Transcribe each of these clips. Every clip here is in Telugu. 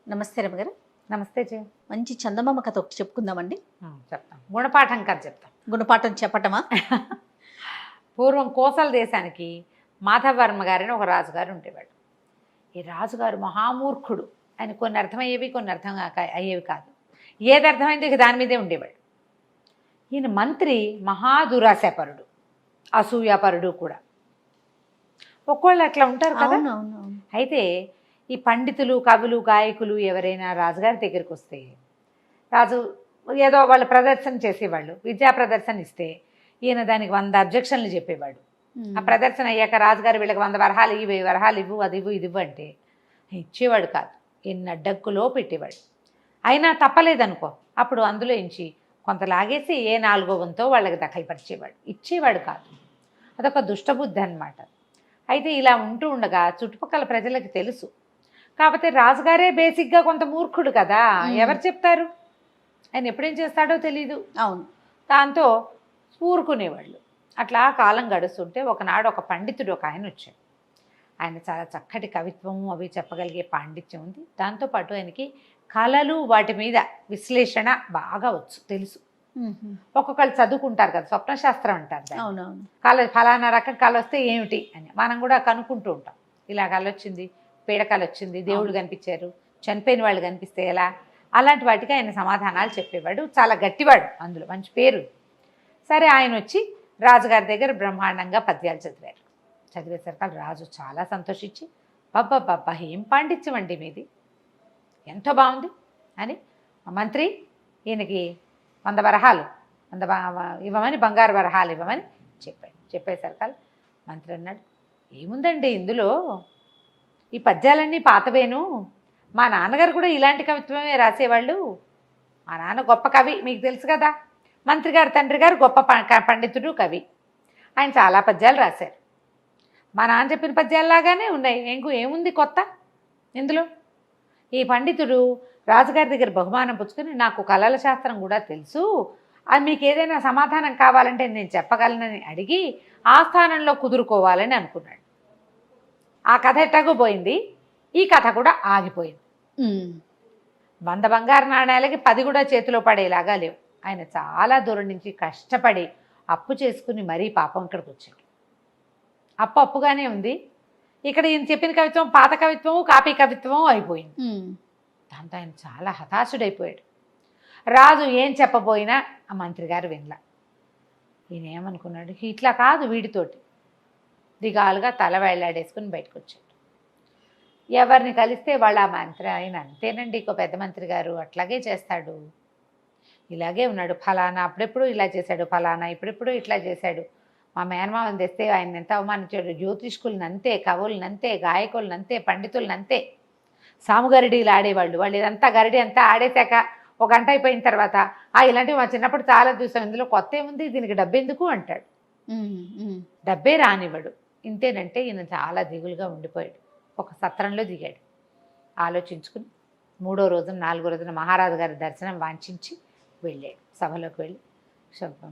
నమస్తే రమగారు. నమస్తే మంచి చందమామ కథ ఒకటి చెప్పుకుందామండి. చెప్తాం. గుణపాఠం కథ చెప్తాం. గుణపాఠం చెప్పటమా? పూర్వం కోసల దేశానికి మాధవర్మ గారిని ఒక రాజుగారు ఉండేవాడు. ఈ రాజుగారు మహామూర్ఖుడు. ఆయన కొన్ని అర్థమయ్యేవి, కొన్ని అర్థం అయ్యేవి కాదు. ఏది అర్థమైంది ఇక దాని మీదే ఉండేవాడు. ఈయన మంత్రి మహాదురాశాపరుడు, అసూయాపరుడు కూడా. ఒక్కోళ్ళు అట్లా ఉంటారు కదా. అయితే ఈ పండితులు, కవులు, గాయకులు ఎవరైనా రాజుగారి దగ్గరికి వస్తే రాజు ఏదో వాళ్ళు ప్రదర్శన చేసేవాళ్ళు, విద్యా ప్రదర్శన ఇస్తే ఈయన దానికి 100 అబ్జెక్షన్లు చెప్పేవాడు. ఆ ప్రదర్శన అయ్యాక రాజుగారు వీళ్ళకి 100 వరహాలు ఇవ్వు, 1000 వరహాలు ఇవ్వు, అది ఇవ్వు, ఇది ఇవ్వు అంటే ఇచ్చేవాడు కాదు. ఎన్ని అడ్డంకులో పెట్టేవాడు. అయినా తప్పలేదనుకో, అప్పుడు అందులో ఇంచి కొంత లాగేసి ఏ 4వ వంతో వాళ్ళకి దఖలుపరిచేవాడు. ఇచ్చేవాడు కాదు. అదొక దుష్టబుద్ధి అన్నమాట. అయితే ఇలా ఉంటూ ఉండగా చుట్టుపక్కల ప్రజలకు తెలుసు. కాకపోతే రాజుగారే బేసిక్గా కొంత మూర్ఖుడు కదా, ఎవరు చెప్తారు? ఆయన ఎప్పుడేం చేస్తాడో తెలీదు. అవును. దాంతో ఊరుకునేవాళ్ళు. అట్లా కాలం గడుస్తుంటే ఒకనాడు ఒక పండితుడు ఒక ఆయన వచ్చాడు. ఆయన చాలా చక్కటి కవిత్వము అవి చెప్పగలిగే పాండిత్యం ఉంది. దాంతోపాటు ఆయనకి కళలు, వాటి మీద విశ్లేషణ బాగా తెలుసు. ఒక్కొక్కళ్ళు చదువుకుంటారు కదా, స్వప్నశాస్త్రం అంటారు. అవునవును. కళ ఫలానా రకం కళ వస్తే ఏమిటి అని మనం కూడా కనుక్కుంటూ ఉంటాం. ఇలా కళ వచ్చింది, పీడకలు వచ్చింది, దేవుళ్ళు కనిపించారు, చనిపోయిన వాళ్ళు కనిపిస్తే ఎలా, అలాంటి వాటికి ఆయన సమాధానాలు చెప్పేవాడు. చాలా గట్టివాడు, అందులో మంచి పేరు. సరే, ఆయన వచ్చి రాజుగారి దగ్గర బ్రహ్మాండంగా పద్యాలు చదివారు. చదివేసరికి రాజు చాలా సంతోషించి, బాబ్బా ఏం పాండిత్యం అండి మీది, ఎంతో బాగుంది అని మంత్రి ఈయనకి 100 వరహాలు ఇవ్వమని, బంగారు వరహాలు ఇవ్వమని చెప్పాడు. చెప్పేసరికి మంత్రి అన్నాడు, ఏముందండి ఇందులో, ఈ పద్యాలన్నీ పాతవేను, మా నాన్నగారు కూడా ఇలాంటి కవిత్వమే రాసేవాళ్ళు. మా నాన్న గొప్ప కవి, మీకు తెలుసు కదా. మంత్రి గారు తండ్రి గారు గొప్ప పండితుడు, కవి. ఆయన చాలా పద్యాలు రాశారు. మా నాన్న చెప్పిన పద్యాల్లాగానే ఉన్నాయి. ఏముంది కొత్త ఇందులో? ఈ పండితుడు రాజుగారి దగ్గర బహుమానం పుచ్చుకొని, నాకు కళల శాస్త్రం కూడా తెలుసు, అది మీకు ఏదైనా సమాధానం కావాలంటే నేను చెప్పగలనని అడిగి ఆ స్థానంలో కుదురుకోవాలని అనుకున్నాడు. ఆ కథ ఎట్టాగో పోయింది, ఈ కథ కూడా ఆగిపోయింది. 100 బంగారు నాణ్యాలకి 10 కూడా చేతిలో పడేలాగా లేవు. ఆయన చాలా దూరం నుంచి కష్టపడి అప్పు చేసుకుని మరీ పాపం ఇక్కడికి వచ్చాడు. అప్పుగానే ఉంది. ఇక్కడ ఈయన చెప్పిన కవిత్వం పాత కవిత్వము, కాపీ కవిత్వము అయిపోయింది. దాంతో ఆయన చాలా హతాశుడైపోయాడు. రాజు ఏం చెప్పబోయినా ఆ మంత్రి గారు వినలా. ఈయన ఏమనుకున్నాడు, ఇట్లా కాదు వీడితోటి, దిగాలుగా తల వేళ్లాడేసుకుని బయటకు వచ్చాడు. ఎవరిని కలిస్తే వాళ్ళ ఆ మంత్రి ఆయన అంతేనండి, ఇంకో పెద్ద మంత్రి గారు అట్లాగే చేస్తాడు, ఇలాగే ఉన్నాడు, ఫలానా అప్పుడెప్పుడు ఇలా చేశాడు, ఫలానా ఇప్పుడెప్పుడు ఇట్లా చేశాడు, మా మేనమామని తెస్తే ఆయన ఎంత అవమానించాడు, జ్యోతిష్కులను అంతే, కవులను అంతే, గాయకులను అంతే, పండితులను అంతే, సాముగరిడీలు ఆడేవాళ్ళు, వాళ్ళు ఇదంతా గరిడి అంతా ఆడేశాక 1 గంట అయిపోయిన తర్వాత ఇలాంటివి మా చిన్నప్పుడు చాలా చూసాం, ఇందులో కొత్త ఏముంది, దీనికి డబ్బెందుకు అంటాడు. డబ్బే రానివ్వడు. ఇంతేనంటే ఈయన చాలా దిగులుగా ఉండిపోయాడు. ఒక సత్రంలో దిగాడు. ఆలోచించుకుని 3వ రోజున 4వ రోజున మహారాజు గారి దర్శనం వాంఛించి వెళ్ళాడు. సభలోకి వెళ్ళి,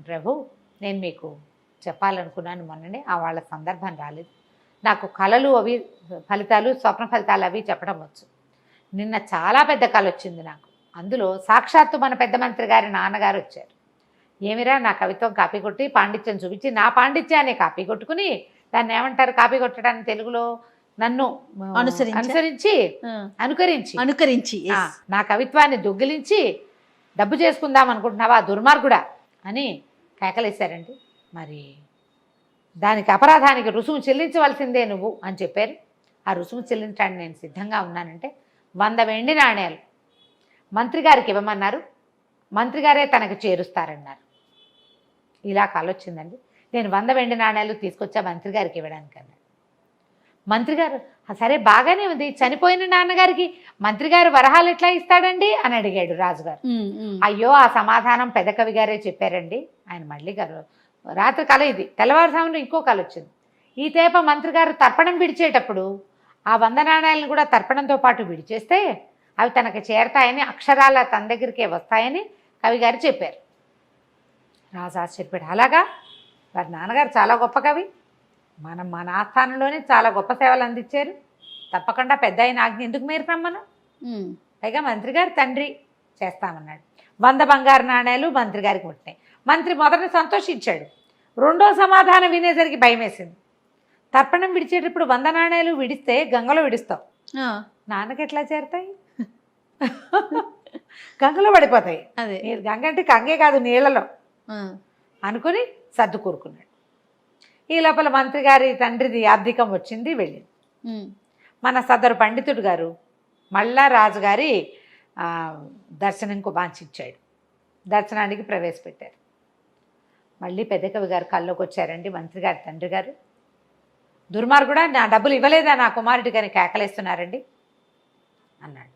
ప్రభు, నేను మీకు చెప్పాలనుకున్నాను, మొన్ననే వాళ్ళ సందర్భం రాలేదు, నాకు కళలు అవి ఫలితాలు, స్వప్న ఫలితాలు అవి చెప్పడం వచ్చు. నిన్న చాలా పెద్ద కళ వచ్చింది నాకు. అందులో సాక్షాత్తు మన పెద్ద మంత్రి గారి నాన్నగారు వచ్చారు. ఏమిరా, నా కవిత్వం కాపీ కొట్టి పాండిత్యం చూపించి నా పాండిత్యాన్ని కాపీ కొట్టుకుని, దాన్ని ఏమంటారు కాపీ కొట్టడానికి తెలుగులో, నన్ను అనుకరించి నా కవిత్వాన్ని దొంగిలించి డబ్బు చేసుకుందాం అనుకుంటున్నావా దుర్మార్గుడా అని కేకలేశారండి. మరి దానికి అపరాధానికి రుసుము చెల్లించవలసిందే నువ్వు అని చెప్పారు. ఆ రుసుము చెల్లించడానికి నేను సిద్ధంగా ఉన్నానంటే 100 వెండి నాణ్యాలు మంత్రి గారికి ఇవ్వమన్నారు, మంత్రి గారే తనకు చేరుస్తారన్నారు. ఇలా కాలొచ్చిందండి. నేను 100 వెండి నాణ్యాలు తీసుకొచ్చా మంత్రి గారికి ఇవ్వడానికి అన్నాడు. మంత్రి గారు, సరే బాగానే ఉంది, చనిపోయిన నాన్నగారికి మంత్రి గారు వరహాలు ఎట్లా ఇస్తాడండి అని అడిగాడు రాజుగారు. అయ్యో, ఆ సమాధానం పెద్ద కవి గారే చెప్పారండి. ఆయన మళ్ళీ గారు రాత్రి కళ ఇది, తెల్లవారుజామున ఇంకో కళ వచ్చింది. ఈ తేప మంత్రి గారు తర్పణం విడిచేటప్పుడు ఆ 100 నాణ్యాలను కూడా తర్పణంతో పాటు విడిచేస్తే అవి తనకు చేరతాయని, అక్షరాల తన దగ్గరికే వస్తాయని కవిగారు చెప్పారు. రాజు ఆశ్చర్యపోయాడు. అలాగా, వారి నాన్నగారు చాలా గొప్ప కవి, మన ఆస్థానంలోనే చాలా గొప్ప సేవలు అందించారు, తప్పకుండా పెద్ద ఆయన ఆజ్ఞ ఎందుకు మీరుతాం మనం పైగా మంత్రి గారి తండ్రి చేస్తామన్నాడు. 100 బంగారు నాణేలు మంత్రి గారికి పుట్టినాయి. మంత్రి మొదట సంతోషించాడు. రెండో సమాధానం వినేసరికి భయం వేసింది. తర్పణం విడిచేటప్పుడు 100 నాణేలు విడిస్తే గంగలో విడుస్తావు, నాన్నకి ఎట్లా చేరుతాయి? గంగలో పడిపోతాయి. అదే గంగ అంటే కంగే కాదు, నీళ్ళలో అనుకుని సర్దు కూరుకున్నాడు. ఈ లోపల మంత్రి గారి తండ్రిది ఆర్థికం వచ్చింది, వెళ్ళింది. మన సదరు పండితుడు గారు మళ్ళా రాజుగారి దర్శనంకు వాంఛించాడు. దర్శనానికి ప్రవేశపెట్టారు. మళ్ళీ పెద్ద కవి గారు కల్లోకి వచ్చారండి. మంత్రి గారి తండ్రి గారు, దుర్మార్గుడా, నా డబ్బులు ఇవ్వలేదా నా కుమారుడి కానీ కేకలేస్తున్నారండి అన్నాడు.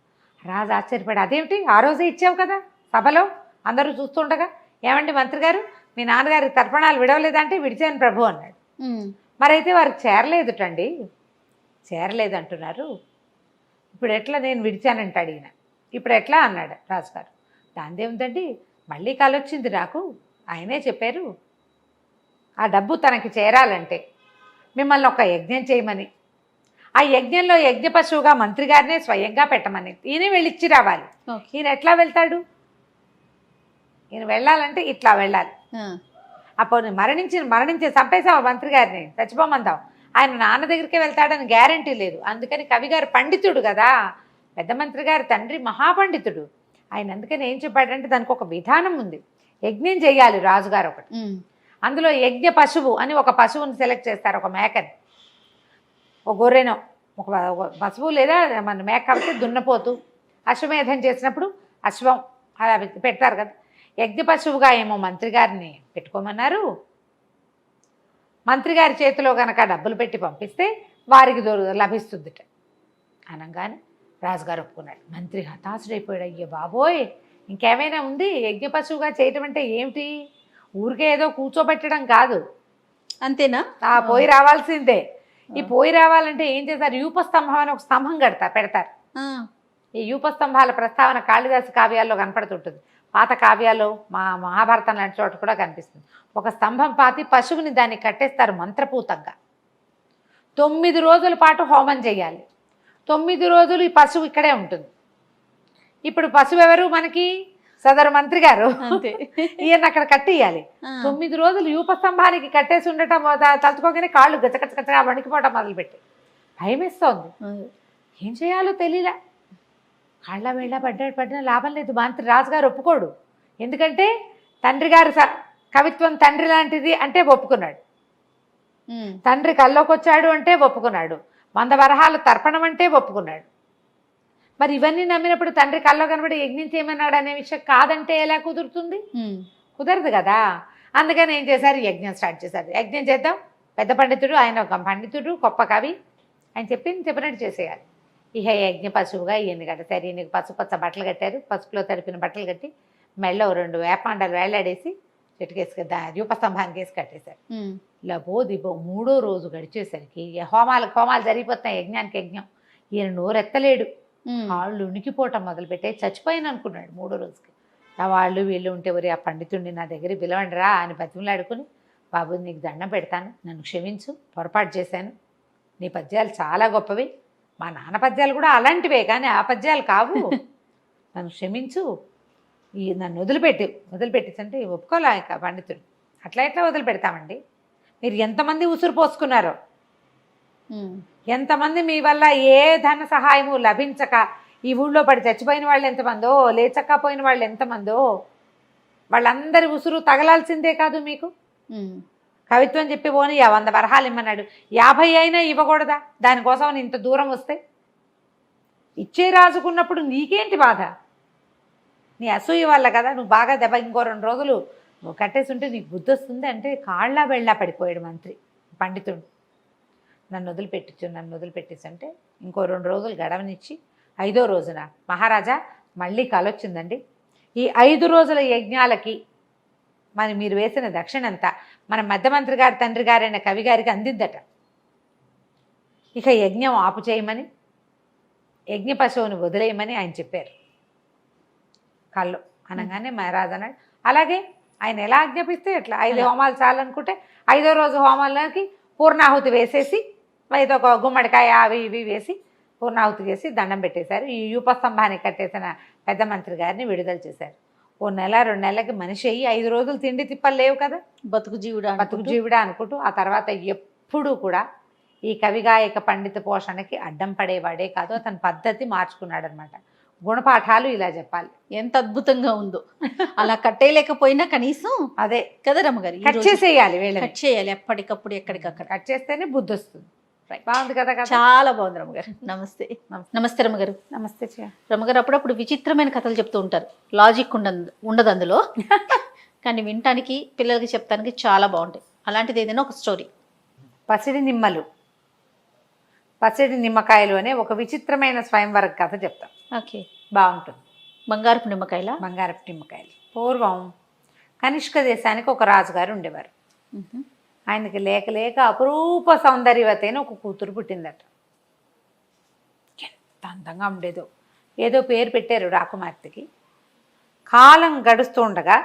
రాజు ఆశ్చర్యపడి, అదేమిటి, ఆ రోజే ఇచ్చావు కదా సభలో అందరూ చూస్తుండగా, ఏమండి మంత్రి గారు, మీ నాన్నగారికి తర్పణాలు విడవలేదంటే విడిచాను ప్రభు అన్నాడు. మరైతే వారికి చేరలేదుటండి. చేరలేదు అంటున్నారు, ఇప్పుడు ఎట్లా నేను విడిచానంటే అడిగిన, ఇప్పుడు ఎట్లా అన్నాడు రాజుగారు. దానిదేముందండి, మళ్ళీ కాలొచ్చింది నాకు, ఆయనే చెప్పారు ఆ డబ్బు తనకి చేరాలంటే మిమ్మల్ని ఒక యజ్ఞం చేయమని, ఆ యజ్ఞంలో యజ్ఞ పశువుగా మంత్రి గారినే స్వయంగా పెట్టమని, ఈయన వెళ్ళిచ్చి రావాలి. ఈయన ఎట్లా వెళ్తాడు? ఈయన వెళ్ళాలంటే ఇట్లా వెళ్ళాలి. అప్పుడు మరణించి చంపేశావు మంత్రి గారిని, చచ్చిపోమందావు, ఆయన నాన్న దగ్గరికే వెళ్తాడని గ్యారంటీ లేదు. అందుకని కవిగారు పండితుడు కదా, పెద్ద మంత్రి గారి తండ్రి మహాపండితుడు, ఆయన అందుకని ఏం చెప్పాడంటే దానికి ఒక విధానం ఉంది. యజ్ఞం చేయాలి రాజుగారు ఒకటి, అందులో యజ్ఞ పశువు అని ఒక పశువుని సెలెక్ట్ చేస్తారు, ఒక మేకని, ఒక గొర్రెనో, ఒక పశువు లేదా మన మేక కాబట్టి దున్నపోతు, అశ్వమేధం చేసినప్పుడు అశ్వం అలా పెడతారు కదా. యజ్ఞ పశువుగా ఏమో మంత్రి గారిని పెట్టుకోమన్నారు. మంత్రి గారి చేతిలో కనుక డబ్బులు పెట్టి పంపిస్తే వారికి లభిస్తుందిట అనగానే రాజుగారు ఒప్పుకున్నాడు. మంత్రి హతాశుడైపోయాడు. అయ్యో బాబోయ్, ఇంకేమైనా ఉంది? యజ్ఞ పశువుగా చేయటం అంటే ఏమిటి? ఊరికే ఏదో కూర్చోబెట్టడం కాదు, అంతేనా? పోయి రావాల్సిందే. ఈ పోయి రావాలంటే ఏం చేస్తారు? యూపస్తంభం అని ఒక స్తంభం పెడతారు. ఈ యూపస్తంభాల ప్రస్తావన కాళిదాసు కావ్యాల్లో కనపడుతుంటుంది, పాత కావ్యాల్లో మహాభారతం లాంటి చోట కూడా కనిపిస్తుంది. ఒక స్తంభం పాతి పశువుని దాన్ని కట్టేస్తారు మంత్రపూతంగా. 9 రోజుల పాటు హోమం చేయాలి. 9 రోజులు ఈ పశువు ఇక్కడే ఉంటుంది. ఇప్పుడు పశువు ఎవరు మనకి? సదరు మంత్రి గారు. ఈయన అక్కడ కట్టేయాలి. 9 రోజులు యూపస్తంభానికి కట్టేసి ఉండటం తలుచుకోగానే కాళ్ళు గచ్చగచ్చగచ్చగా వణికిపోవటం మొదలుపెట్టి భయం వేస్తోంది. ఏం చేయాలో తెలియలే. కాళ్ళ వేళ్ళ పడ్డా లాభం లేదు. మంత్రి రాజుగారు ఒప్పుకోడు. ఎందుకంటే తండ్రి గారు కవిత్వం తండ్రి లాంటిది అంటే ఒప్పుకున్నాడు. తండ్రి కల్లోకి వచ్చాడు అంటే ఒప్పుకున్నాడు. 100 వరహాలు తర్పణం అంటే ఒప్పుకున్నాడు. మరి ఇవన్నీ నమ్మినప్పుడు తండ్రి కల్లో కనబడి యజ్ఞం చేయమన్నాడు అనే విషయం కాదంటే ఎలా కుదురుతుంది? కుదరదు కదా. అందుకని ఏం చేశారు? యజ్ఞం స్టార్ట్ చేశారు. యజ్ఞం చేద్దాం, పెద్ద పండితుడు, ఆయన ఒక పండితుడు, గొప్ప కవి, ఆయన చెప్పినట్టు చేసేయాలి. ఇహ యజ్ఞ పశువుగా ఈయన కట్టారు. ఈయనకి పసుపచ్చ బట్టలు కట్టారు, పసుపులో తడిపిన బట్టలు కట్టి మెళ్ళో 2 వేపాండాలు వేలాడేసి చెట్టుకేసి యూపస్తంభానికి వేసి కట్టేశారు. లబో దిబో 3వ రోజు గడిచేసరికి హోమాలు జరిగిపోతున్నాయి. యజ్ఞానికి యజ్ఞం. ఈయన నోరెత్తలేడు. కాళ్ళు ఉనికిపోవటం మొదలుపెట్టే చచ్చిపోయాను అనుకున్నాడు 3వ రోజుకి. ఆ వాళ్ళు వీళ్ళు ఉంటే వరి ఆ పండితుడిని నా దగ్గర పిలవండి రా అని బతిమలాడుకుని, బాబు నీకు దండం పెడతాను, నన్ను క్షమించు, పొరపాటు చేశాను, నీ పద్యాలు చాలా గొప్పవి, మా నాన్న పద్యాలు కూడా అలాంటివే కానీ ఆ పద్యాలు కావు, నన్ను క్షమించు, నన్ను వదిలిపెట్టేసంటే ఒప్పుకోలేక పండితుడు. అట్లా ఎట్లా వదిలిపెడతామండి? మీరు ఎంతమంది ఉసురు పోసుకున్నారో, ఎంతమంది మీ వల్ల ఏ ధన సహాయము లభించక ఈ ఊళ్ళో పడి చచ్చిపోయిన వాళ్ళు ఎంతమందో, లేచక్కపోయిన వాళ్ళు ఎంతమందో, వాళ్ళందరి ఉసురు తగలాల్సిందే కాదు మీకు. కవిత్వం చెప్పి పోని 100 వరహాలు ఇమ్మన్నాడు, 50 అయినా ఇవ్వకూడదా? దానికోసం ఇంత దూరం వస్తే ఇచ్చే రాజుకున్నప్పుడు నీకేంటి బాధ? నీ అసూయ వల్ల కదా. నువ్వు బాగా దెబ్బ ఇంకో 2 రోజులు నువ్వు కట్టేసి ఉంటే నీకు బుద్ధి వస్తుంది అంటే కాళ్ళ వెళ్ళా పడిపోయాడు మంత్రి పండితుడు. నన్ను వదిలిపెట్టేసి అంటే ఇంకో 2 రోజులు గడవనిచ్చి 5వ రోజున మహారాజా మళ్ళీ కాలొచ్చిందండి, ఈ 5 రోజుల యజ్ఞాలకి మీరు వేసిన దక్షిణ అంతా మన మధ్యమంత్రి గారి తండ్రి గారైన కవి గారికి అందిద్దట. ఇక యజ్ఞం ఆపు చేయమని, యజ్ఞ పశువుని వదిలేయమని ఆయన చెప్పారు కళ్ళు అనగానే మహారాజు అన్నాడు, అలాగే ఆయన ఎలా ఆజ్ఞాపిస్తే ఎట్లా. 5 హోమాలు చాలనుకుంటే 5వ రోజు హోమాలకి పూర్ణాహుతి వేసేసి ఏదో ఒక గుమ్మడికాయ అవి ఇవి వేసి పూర్ణాహుతి చేసి దండం పెట్టేశారు. ఈ యూపస్తంభాన్ని కట్టేసిన పెద్ద మంత్రి గారిని విడుదల చేశారు. ఓ నెల 2 నెలలకి మనిషి అయ్యి 5 రోజులు తిండి తిప్పలు లేవు కదా, బతుకు జీవుడా అనుకుంటూ ఆ తర్వాత ఎప్పుడూ కూడా ఈ కవిగాయక పండిత పోషణకి అడ్డం పడేవాడే కాదు, అతని పద్ధతి మార్చుకున్నాడు అనమాట. గుణపాఠాలు ఇలా చెప్పాలి. ఎంత అద్భుతంగా ఉందో. అలా కట్టేయలేకపోయినా కనీసం అదే కదా రమ్మగారు, కట్ చేసేయాలి, వీళ్ళని కట్ చేయాలి ఎప్పటికప్పుడు ఎక్కడికక్కడ. కట్ చేస్తేనే బుద్ధి వస్తుంది. బాగుంది కదా కథ? చాలా బాగుంది రమ్మగారు. నమస్తే. నమస్తే రమ్మగారు. నమస్తే రమ్మగారు. అప్పుడప్పుడు విచిత్రమైన కథలు చెప్తూ ఉంటారు, లాజిక్ ఉండదు అందులో, కానీ వినటానికి పిల్లలకి చెప్తానికి చాలా బాగుంటాయి. అలాంటిది ఏదైనా ఒక స్టోరీ. పసిడి నిమ్మకాయలు అనే ఒక విచిత్రమైన స్వయంవర కథ చెప్తాం. ఓకే, బాగుంటుంది. బంగారపు నిమ్మకాయల? బంగారపు నిమ్మకాయలు. పూర్వం కనిష్క దేశానికి ఒక రాజుగారు ఉండేవారు. ఆయనకి లేక లేక అపురూప సౌందర్యవతి అని ఒక కూతురు పుట్టిందట. ఎంత అందంగా ఉండేదో. ఏదో పేరు పెట్టారు రాకుమార్తెకి. కాలం గడుస్తూ ఉండగా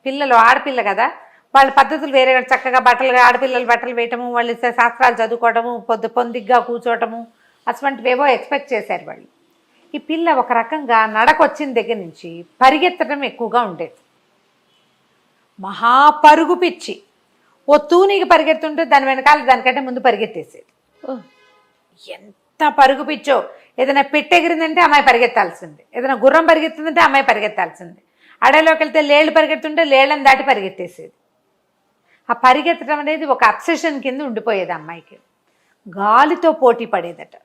పిల్లలు, ఆడపిల్ల కదా, వాళ్ళ పద్ధతులు వేరే, చక్కగా ఆడపిల్లలు బట్టలు వేయటము, వాళ్ళు శాస్త్రాలు చదువుకోవటము, పొందిగ్గా కూర్చోవటము, అటువంటివేవో ఎక్స్పెక్ట్ చేశారు వాళ్ళు. ఈ పిల్ల ఒక రకంగా నడకొచ్చిన దగ్గర నుంచి పరిగెత్తడం ఎక్కువగా ఉండేది. మహాపరుగు పిచ్చి. ఓ తూనికి పరిగెత్తుంటే దాని వెనకాల దానికంటే ముందు పరిగెత్తేసేది. ఎంత పరుగు పిచ్చో. ఏదైనా పెట్టెగిరిందంటే అమ్మాయి పరిగెత్తాల్సిందే, ఏదైనా గుర్రం పరిగెత్తుందంటే అమ్మాయి పరిగెత్తాల్సిందే. అడవిలోకి వెళ్తే లేళ్ళు పరిగెత్తుంటే లేళ్ళని దాటి పరిగెత్తేసేది. ఆ పరిగెత్తడం అనేది ఒక అబ్సెషన్ కింద ఉండిపోయేది అమ్మాయికి. గాలితో పోటీ పడేదట.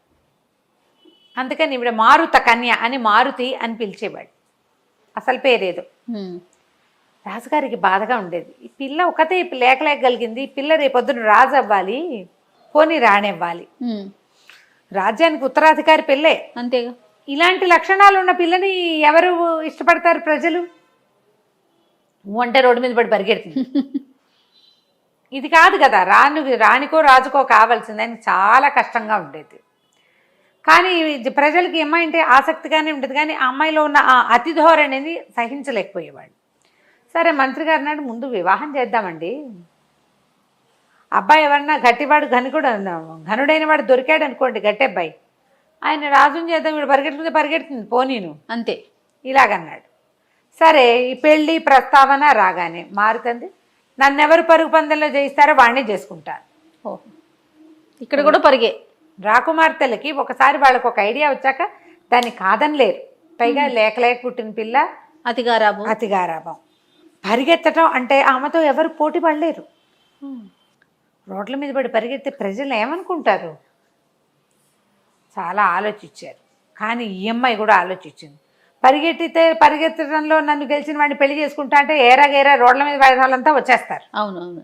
అందుకని ఇప్పుడు మారుత కన్య అని మారుతి అని పిలిచేవాడు. అసలు పేరేదో. రాజుగారికి బాధగా ఉండేది. ఈ పిల్ల ఒకతే లేకలేకగలిగింది, ఈ పిల్ల రేపొద్దున రాజు అవ్వాలి, పోనీ రానివ్వాలి. రాజ్యానికి ఉత్తరాధికారి పిల్లే, అంతేగా. ఇలాంటి లక్షణాలు ఉన్న పిల్లని ఎవరు ఇష్టపడతారు ప్రజలు? అంటే రోడ్డు మీద పడి పరిగెడుతుంది. ఇది కాదు కదా, రానికో రాజుకో కావాల్సిందని చాలా కష్టంగా ఉండేది. కానీ ప్రజలకి అమ్మాయి అంటే ఆసక్తిగానే ఉండేది, కానీ ఆ అమ్మాయిలో ఉన్న ఆ అతి ధోరణిని సహించలేకపోయేవాడు. సరే, మంత్రి గారు నాడు ముందు వివాహం చేద్దామండి, అబ్బాయి ఎవరన్నా గట్టివాడు ఘనుడైన వాడు దొరికాడు అనుకోండి, గట్టి అబ్బాయి, ఆయన రాజుని చేద్దాం, వీడు పరిగెడుతుంది పోనీను అంతే, ఇలాగన్నాడు. సరే, ఈ పెళ్ళి ప్రస్తావన రాగానే మారుతుంది. నన్నెవరు పరుగు పందెంలో జయిస్తారో వాడిని చేసుకుంటారు. ఇక్కడ కూడా పరిగే. రాకుమార్తెలకి ఒకసారి వాళ్ళకు ఒక ఐడియా వచ్చాక దాన్ని కాదనలేరు. పైగా లేక పుట్టిన పిల్ల, అతిగారాభం. పరిగెత్తటం అంటే ఆమెతో ఎవరు పోటీ పడలేరు. రోడ్ల మీద పడి పరిగెత్తే ప్రజలు ఏమనుకుంటారు? చాలా ఆలోచించారు. కానీ ఈ అమ్మాయి కూడా ఆలోచించింది. పరిగెత్తడంలో నన్ను గెలిచిన వాడిని పెళ్లి చేసుకుంటా అంటే ఏరా రోడ్ల మీద పడే వాళ్ళంతా వచ్చేస్తారు. అవునవును.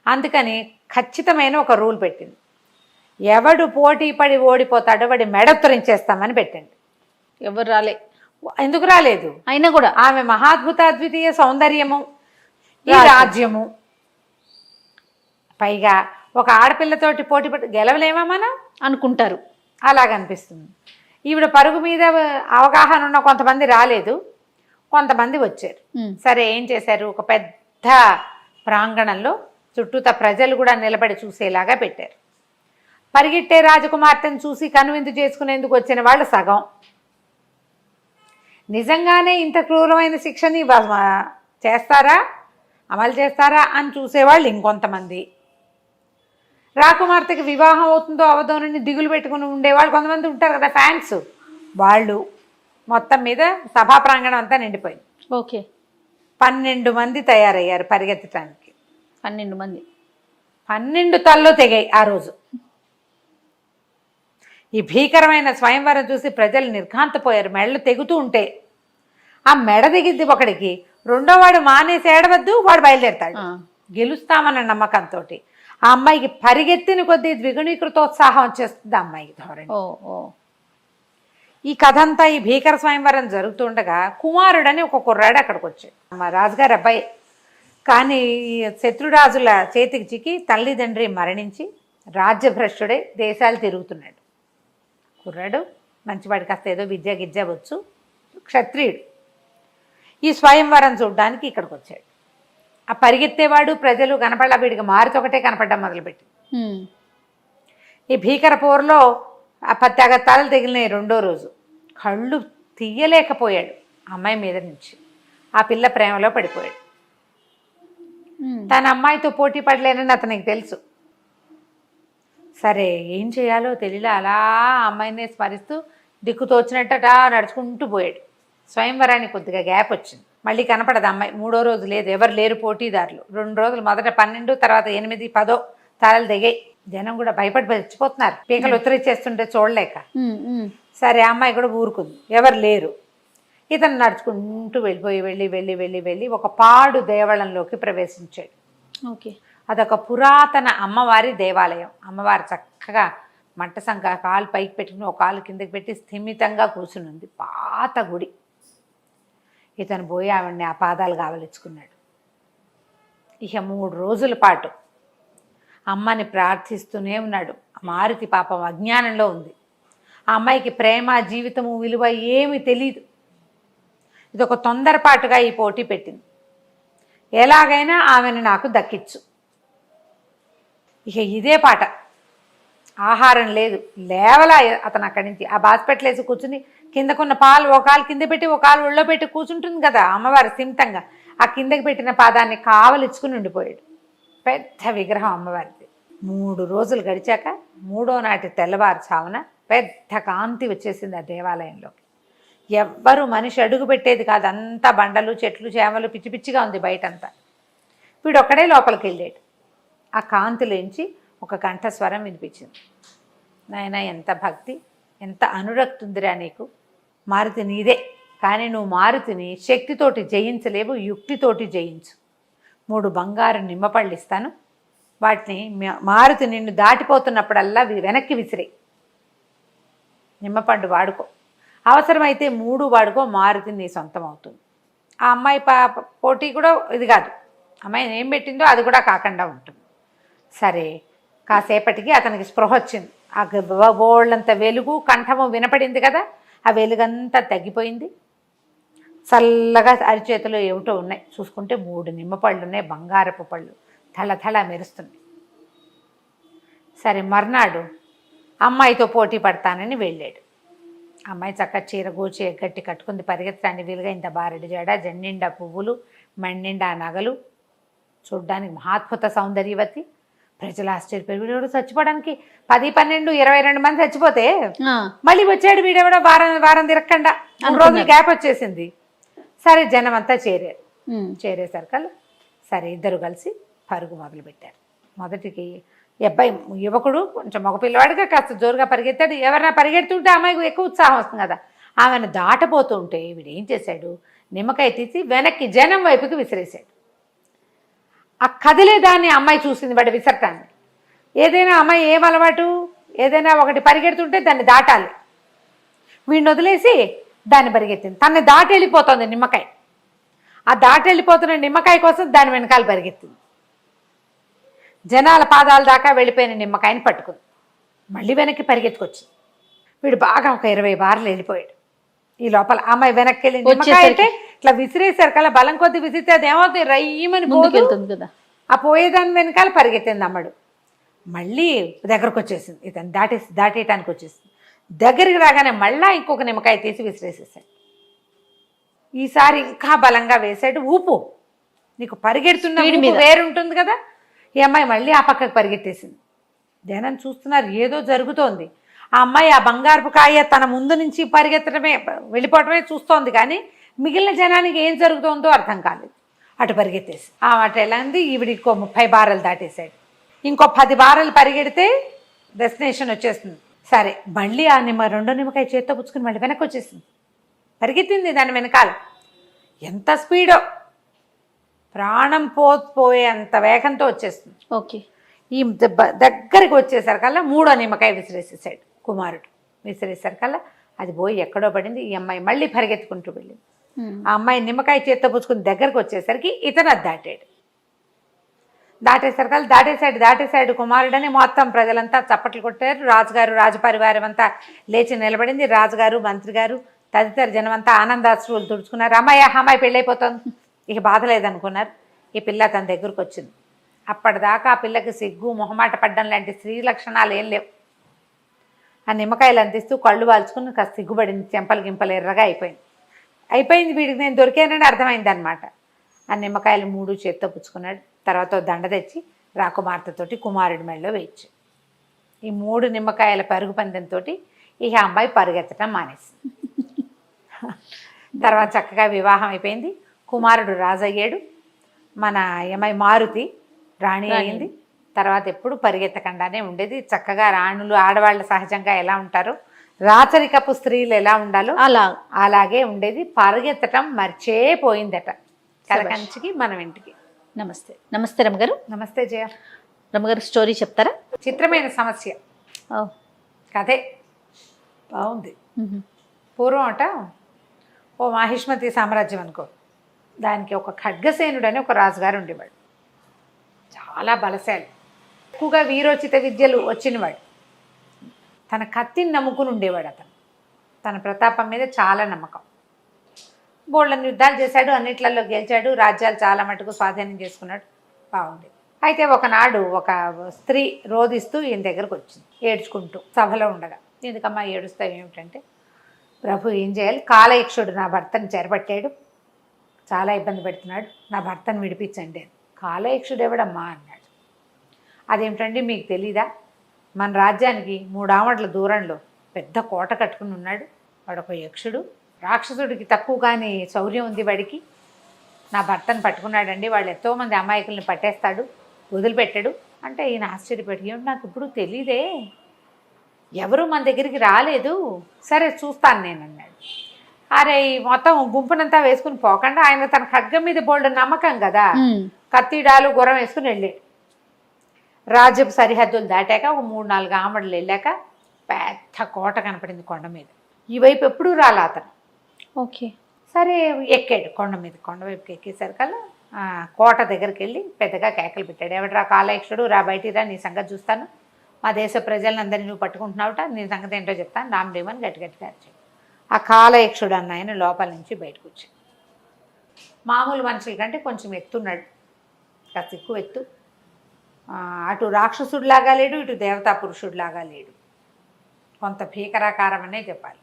అందుకని ఖచ్చితమైన ఒక రూల్ పెట్టింది. ఎవడు పోటీ పడి ఓడిపోతాడో వాడి మెడ తురించేస్తామని పెట్టండి. ఎవరు రాలే. ఎందుకు రాలేదు? అయినా కూడా ఆమె మహాద్భుత అద్వితీయ సౌందర్యము, ఈ రాజ్యము, పైగా ఒక ఆడపిల్లతోటి పోటీ పడి గెలవలేమా మనం అనుకుంటారు. అలాగనిపిస్తుంది. ఈవిడ పరుగు మీద అవగాహన ఉన్న కొంతమంది రాలేదు, కొంతమంది వచ్చారు. సరే, ఏం చేశారు? ఒక పెద్ద ప్రాంగణంలో చుట్టూత ప్రజలు కూడా నిలబడి చూసేలాగా పెట్టారు. పరిగెట్టే రాజకుమార్తెను చూసి కనువిందు చేసుకునేందుకు వచ్చిన వాళ్ళు సగం, నిజంగానే ఇంత క్రూరమైన శిక్షని అమలు చేస్తారా అని చూసేవాళ్ళు ఇంకొంతమంది, రాకుమార్తెకి వివాహం అవుతుందో అవదోనని దిగులు పెట్టుకుని ఉండేవాళ్ళు కొంతమంది ఉంటారు కదా, ఫ్యాన్స్ వాళ్ళు. మొత్తం మీద సభా ప్రాంగణం అంతా నిండిపోయింది. ఓకే, 12 మంది తయారయ్యారు పరిగెత్తడానికి. 12 తల్లో తెగాయి ఆ రోజు. ఈ భీకరమైన స్వయంవరం చూసి ప్రజలు నిర్ఘాంతపోయారు. మెడలు తెగుతూ ఉంటే ఆ మెడ దిగిద్ది ఒకడికి, రెండో వాడు మానేసి ఏడవద్దు, వాడు బయలుదేరతాడు. గెలుస్తామన్న నమ్మకంతో ఆ అమ్మాయికి పరిగెత్తిన కొద్దీ ద్విగుణీకృతోత్సాహం వచ్చేస్తుంది ఆ అమ్మాయికి ధోరణి. ఈ కథ అంతా ఈ భీకర స్వయంవరం జరుగుతుండగా కుమారుడని ఒక కుర్రాడు అక్కడికి వచ్చాడు. మా రాజుగారి అబ్బాయి. కానీ ఈ శత్రురాజుల చేతికి చిక్కి తల్లిదండ్రి మరణించి రాజ్యభ్రష్టుడై దేశాలు తిరుగుతున్నాడు. కుర్రాడు మంచివాడి, కాస్త ఏదో విద్య గిజ్జ వచ్చు, క్షత్రియుడు. ఈ స్వయంవరం చూడడానికి ఇక్కడికి వచ్చాడు. ఆ పరిగెత్తేవాడు ప్రజలు కనపడలా, వీడికి మారుతొకటే కనపడడం మొదలుపెట్టి. ఈ భీకర పోరులో ఆ 10 అగత్తాలు తగిలినాయి రెండో రోజు. కళ్ళు తీయలేకపోయాడు అమ్మాయి మీద నుంచి. ఆ పిల్ల ప్రేమలో పడిపోయాడు. తన అమ్మాయితో పోటీ పడలేనని అతనికి తెలుసు. సరే ఏం చేయాలో తెలియలా అలా అమ్మాయినే స్మరిస్తూ దిక్కుతోచినట్టట నడుచుకుంటూ పోయాడు. స్వయంవరానికి కొద్దిగా గ్యాప్ వచ్చింది. మళ్ళీ కనపడదు అమ్మాయి. 3వ రోజు లేదు, ఎవరు లేరు పోటీదారులు. 2 రోజులు మొదట 12, తర్వాత 8, 10 తాళాలు దిగాయి. జనం కూడా భయపడి చచ్చిపోతున్నారు, పీకలు ఉత్తరిచ్చేస్తుంటే చూడలేక. సరే అమ్మాయి కూడా ఊరుకుంది, ఎవరు లేరు. ఇతను నడుచుకుంటూ వెళ్ళి ఒక పాడు దేవాలయంలోకి ప్రవేశించాడు. ఓకే. అదొక పురాతన అమ్మవారి దేవాలయం. అమ్మవారు చక్కగా మంట సంక కాలు పైకి పెట్టుకుని ఒక కాలు కిందకి పెట్టి స్థిమితంగా కూర్చుని ఉంది. పాత గుడి. ఇతను పోయి ఆవిడని ఆ పాదాలు కావలించుకున్నాడు. ఇక 3 రోజుల పాటు అమ్మని ప్రార్థిస్తూనే ఉన్నాడు. మారుతి పాపం అజ్ఞానంలో ఉంది. ఆ అమ్మాయికి ప్రేమ జీవితము విలువ ఏమీ తెలియదు. ఇదొక తొందరపాటుగా ఈ పోటీ పెట్టింది. ఎలాగైనా ఆమెను నాకు దక్కించు. ఇక ఇదే పాట. ఆహారం లేదు, లేవలా అతను అక్కడి నుంచి. ఆ బాస్పెట్లు వేసి కూర్చుని కిందకున్న పాలు ఒక కాలు కింద పెట్టి ఒక కాలు ఒళ్ళో పెట్టి కూర్చుంటుంది కదా అమ్మవారు స్థిమితంగా. ఆ కిందకి పెట్టిన పాదాన్ని కావలిచ్చుకుని ఉండిపోయాడు. పెద్ద విగ్రహం అమ్మవారిది. 3 రోజులు గడిచాక 3వ నాటి తెల్లవారుచావున పెద్ద కాంతి వచ్చేసింది ఆ దేవాలయంలోకి. ఎవ్వరూ మనిషి అడుగు పెట్టేది కాదు. అంతా బండలు చెట్లు చేమలు పిచ్చి పిచ్చిగా ఉంది బయటంతా. వీడొక్కడే లోపలికి వెళ్ళాడు. ఆ కాంతిలోంచి ఒక కంఠస్వరం వినిపించింది. నాయనా, ఎంత భక్తి, ఎంత అనురక్తుందిరా నీకు. మారుతి నీదే, కానీ నువ్వు మారుతిని శక్తితోటి జయించలేవు, యుక్తితోటి జయించు. 3 బంగారు నిమ్మపళ్ళు ఇస్తాను. వాటిని మారుతి నిన్ను దాటిపోతున్నప్పుడల్లా వెనక్కి విసిరే. నిమ్మపండు వాడుకో, అవసరమైతే 3 వాడుకో. మారుతి నీ సొంతం అవుతుంది. ఆ అమ్మాయి పోటీ కూడా ఇది కాదు. అమ్మాయి ఏం పెట్టిందో అది కూడా కాకుండా ఉంటుంది. సరే, కాసేపటికి అతనికి స్పృహ వచ్చింది. ఆ బోళ్ళంత వెలుగు, కంఠము వినపడింది కదా. ఆ వెలుగంతా తగ్గిపోయింది. చల్లగా అరిచేతిలో ఏమిటో ఉన్నాయి. చూసుకుంటే 3 నిమ్మపళ్ళు ఉన్నాయి, బంగారపు పళ్ళు, థళ మెరుస్తున్నాయి. సరే, మర్నాడు అమ్మాయితో పోటీ పడతానని వెళ్ళాడు. అమ్మాయి చక్క చీర గోచి ఎగ్గట్టి కట్టుకుంది. పరిగెత్తడానికి వీలుగా ఇంత బారెడు జడ, జెండిండా పువ్వులు, మణ్నిండా నగలు, చూడ్డానికి మహాద్భుత సౌందర్యవతి. ప్రజలు ఆశ్చర్యపోయి, వీడెవడు చచ్చిపోవడానికి 10, 12, 22 మంది చచ్చిపోతే మళ్ళీ వచ్చాడు వీడెవడో వారం తిరగకుండా. 3 రోజులు గ్యాప్ వచ్చేసింది. సరే, జనం అంతా చేరారు. చేరేసరికల్లా సరే ఇద్దరు కలిసి పరుగు మొదలుపెట్టారు. మొదటికి అబ్బాయి యువకుడు కొంచెం మగపిల్లవాడిగా కాస్త జోరుగా పరిగెత్తాడు. ఎవరైనా పరిగెడుతుంటే అమ్మాయికి ఎక్కువ ఉత్సాహం వస్తుంది కదా. ఆమెను దాటపోతుంటే వీడు ఏం చేశాడు, నిమ్మకాయ తీసి వెనక్కి జనం వైపుకి విసిరేశాడు. ఆ కదిలే దాన్ని అమ్మాయి చూసింది, వాడు విసరటాన్ని. ఏదైనా అమ్మాయి ఏం అలవాటు, ఏదైనా ఒకటి పరిగెడుతుంటే దాన్ని దాటాలి. వీడిని వదిలేసి దాన్ని పరిగెత్తింది. తన్ని దాటి వెళ్ళిపోతుంది నిమ్మకాయ. ఆ దాటి వెళ్ళిపోతున్న నిమ్మకాయ కోసం దాని వెనకాల పరిగెత్తింది. జనాల పాదాల దాకా వెళ్ళిపోయిన నిమ్మకాయని పట్టుకుంది. మళ్ళీ వెనక్కి పరిగెత్తుకొచ్చింది. వీడు బాగా ఒక 20 బార్లు వెళ్ళిపోయాడు. ఈ లోపల అమ్మాయి వెనక్కి వెళ్ళి నిమ్మకాయ అయితే ఇట్లా విసిరేసారు కదా, బలం కొద్ది విసిరితే అది ఏమవుతుంది, రయ్యమని పోతుంది కదా. ఆ పోయేదాని వెనకాల పరిగెత్తింది అమ్మడు. మళ్ళీ దగ్గరకు వచ్చేసింది. ఇతను దాటేయటానికి వచ్చేసింది. దగ్గరికి రాగానే మళ్ళా ఇంకొక నిమ్మకాయ తీసి విసిరేసేసాడు. ఈసారి ఇంకా బలంగా వేసాడు. ఊపు, నీకు పరిగెడుతున్న వేరుంటుంది కదా. ఈ అమ్మాయి మళ్ళీ ఆ పక్కకు పరిగెత్తేసింది. జనం చూస్తున్నారు, ఏదో జరుగుతోంది. ఆ అమ్మాయి ఆ బంగారపు కాయ తన ముందు నుంచి పరిగెత్తడమే, వెళ్ళిపోవటమే చూస్తోంది. కానీ మిగిలిన జనానికి ఏం జరుగుతుందో అర్థం కాలేదు. అటు పరిగెత్తేసి అటు ఎలా ఉంది. ఈవిడ ఇంకో 30 బారలు దాటేశాడు. ఇంకో 10 బారలు పరిగెడితే డెస్టినేషన్ వచ్చేస్తుంది. సరే, మళ్ళీ ఆ రెండో నిమ్మకాయ చేత్తో పుచ్చుకుని మళ్ళీ వెనక్కి వచ్చేసింది. పరిగెత్తింది దాని వెనకాల. ఎంత స్పీడో, ప్రాణం పోయే అంత వేగంతో వచ్చేస్తుంది. ఓకే. ఈ దగ్గరికి వచ్చేసరికల్లా 3వ నిమ్మకాయ విసిరేసేసాడు కుమారుడు. విసిరేసరికల్లా అది పోయి ఎక్కడో పడింది. ఈ అమ్మాయి మళ్ళీ పరిగెత్తుకుంటూ వెళ్ళింది. ఆ అమ్మాయి నిమ్మకాయ చేత్తో పుచ్చుకుని దగ్గరకు వచ్చేసరికి ఇతను అది దాటాడు. దాటేశాడు కుమారుడని మొత్తం ప్రజలంతా చప్పట్లు కొట్టారు. రాజుగారు, రాజపరివారం అంతా లేచి నిలబడింది. రాజుగారు, మంత్రి గారు, తదితర జనం అంతా ఆనందాశ్రువులు తుడుచుకున్నారు. అమ్మాయి పెళ్ళైపోతుంది, ఇక బాధ లేదనుకున్నారు. ఈ పిల్ల తన దగ్గరకు వచ్చింది. అప్పటిదాకా ఆ పిల్లకి సిగ్గు, మొహమాట పడ్డం లాంటి స్త్రీ లక్షణాలు ఏం లేవు. ఆ నిమ్మకాయలు అందిస్తూ కళ్ళు వాల్చుకుని కాస్త సిగ్గుపడింది, చెంపలు గింపలు ఎర్రగా అయిపోయింది వీడికి నేను దొరికానని అర్థమైంది అనమాట. ఆ నిమ్మకాయలు 3 చేత్తో పుచ్చుకున్నాడు. తర్వాత ఓ దండ తెచ్చి రాకుమార్తెతోటి కుమారుడి మెడలో వేయచ్చు. ఈ 3 నిమ్మకాయల పరుగు పందెంతో ఇక అమ్మాయి పరిగెత్తడం మానేసింది. తర్వాత చక్కగా వివాహం అయిపోయింది. కుమారుడు రాజయ్యాడు. మన అమ్మాయి మారుతి రాణి అయింది. తర్వాత ఎప్పుడు పరిగెత్తకుండానే ఉండేది. చక్కగా రాణులు ఆడవాళ్ళు సహజంగా ఎలా ఉంటారో, రాచరికపు స్త్రీలు ఎలా ఉండాలో అలాగే ఉండేది. పరిగెత్తటం మర్చేపోయిందట. కలకంచికి మనం ఇంటికి. నమస్తే. నమస్తే రమ్మగారు. నమస్తే జయ. రమ్మగారు స్టోరీ చెప్తారా? చిత్రమైన సమస్య కథే బాగుంది. పూర్వం అట ఓ మాహిష్మతి సామ్రాజ్యం అనుకో, దానికి ఒక ఖడ్గసేనుడు అని ఒక రాజుగారు ఉండేవాడు. చాలా బలశాలి, ఎక్కువగా వీరోచిత విద్యలు వచ్చినవాడు. తన కత్తిని నమ్ముకుని ఉండేవాడు అతను. తన ప్రతాపం మీద చాలా నమ్మకం. బోళ్ళని యుద్ధాలు చేశాడు, అన్నిట్లలో గెలిచాడు, రాజ్యాలు చాలా మటుకు స్వాధీనం చేసుకున్నాడు. బాగుండేది. అయితే ఒకనాడు ఒక స్త్రీ రోధిస్తూ ఈయన దగ్గరకు వచ్చింది, ఏడ్చుకుంటూ సభలో ఉండగా. ఎందుకమ్మా ఏడుస్తావు ఏమిటంటే, ప్రభు ఏం చేయాలి, కాలయక్షుడు నా భర్తను చెరపట్టాడు, చాలా ఇబ్బంది పెడుతున్నాడు, నా భర్తను విడిపించండి అని. కాలయక్షుడు ఎవడమ్మా అన్నాడు. అదేమిటండి మీకు తెలీదా, మన రాజ్యానికి 3 ఆమడ్ల దూరంలో పెద్ద కోట కట్టుకుని ఉన్నాడు, వాడొక యక్షుడు, రాక్షసుడికి తక్కువ కానీ శౌర్యం ఉంది వాడికి, నా భర్తను పట్టుకున్నాడండి, వాళ్ళు ఎంతోమంది అమాయకుల్ని పట్టేస్తాడు, వదిలిపెట్టాడు అంటే ఈయన ఆశ్చర్యపడి, ఏమిటి నాకు ఇప్పుడు తెలీదే, ఎవరు మన దగ్గరికి రాలేదు, సరే చూస్తాను నేను అన్నాడు. అరే ఈ మొత్తం గుంపునంతా వేసుకుని పోకుండా ఆయన తన ఖడ్గం మీద బోల్డ్ నమ్మకం కదా, కత్తిడాలు గుర్రం వేసుకుని వెళ్ళాడు. రాజ్యపు సరిహద్దులు దాటాక ఒక 3-4 ఆమడలు వెళ్ళాక పెద్ద కోట కనపడింది కొండ మీద. ఈ వైపు ఎప్పుడూ రాలా అతను. ఓకే, సరే ఎక్కాడు కొండ మీద. కొండ వైపుకి ఎక్కేసరికల్లా కోట దగ్గరికి వెళ్ళి పెద్దగా కేకలు పెట్టాడు. ఎవడరా కాలయక్షుడు, రా బయటికి రా, నీ సంగతి చూస్తాను, మా దేశ ప్రజలను అందరినీ నువ్వు పట్టుకుంటున్నావుట, నీ సంగతి ఏంటో చెప్తాను, రామ్దేవని గట్టిగా అరిచాడు. ఆ కాలయక్షుడు అన్న ఆయన లోపల నుంచి బయటకు వచ్చాడు. మామూలు మనుషుల కంటే కొంచెం ఎత్తున్నాడు, కాస్త ఎక్కువ ఎత్తు. అటు రాక్షసుడిలాగా లేడు, ఇటు దేవతా పురుషుడిలాగా లేడు, కొంత భీకరాకారం అనే చెప్పాలి.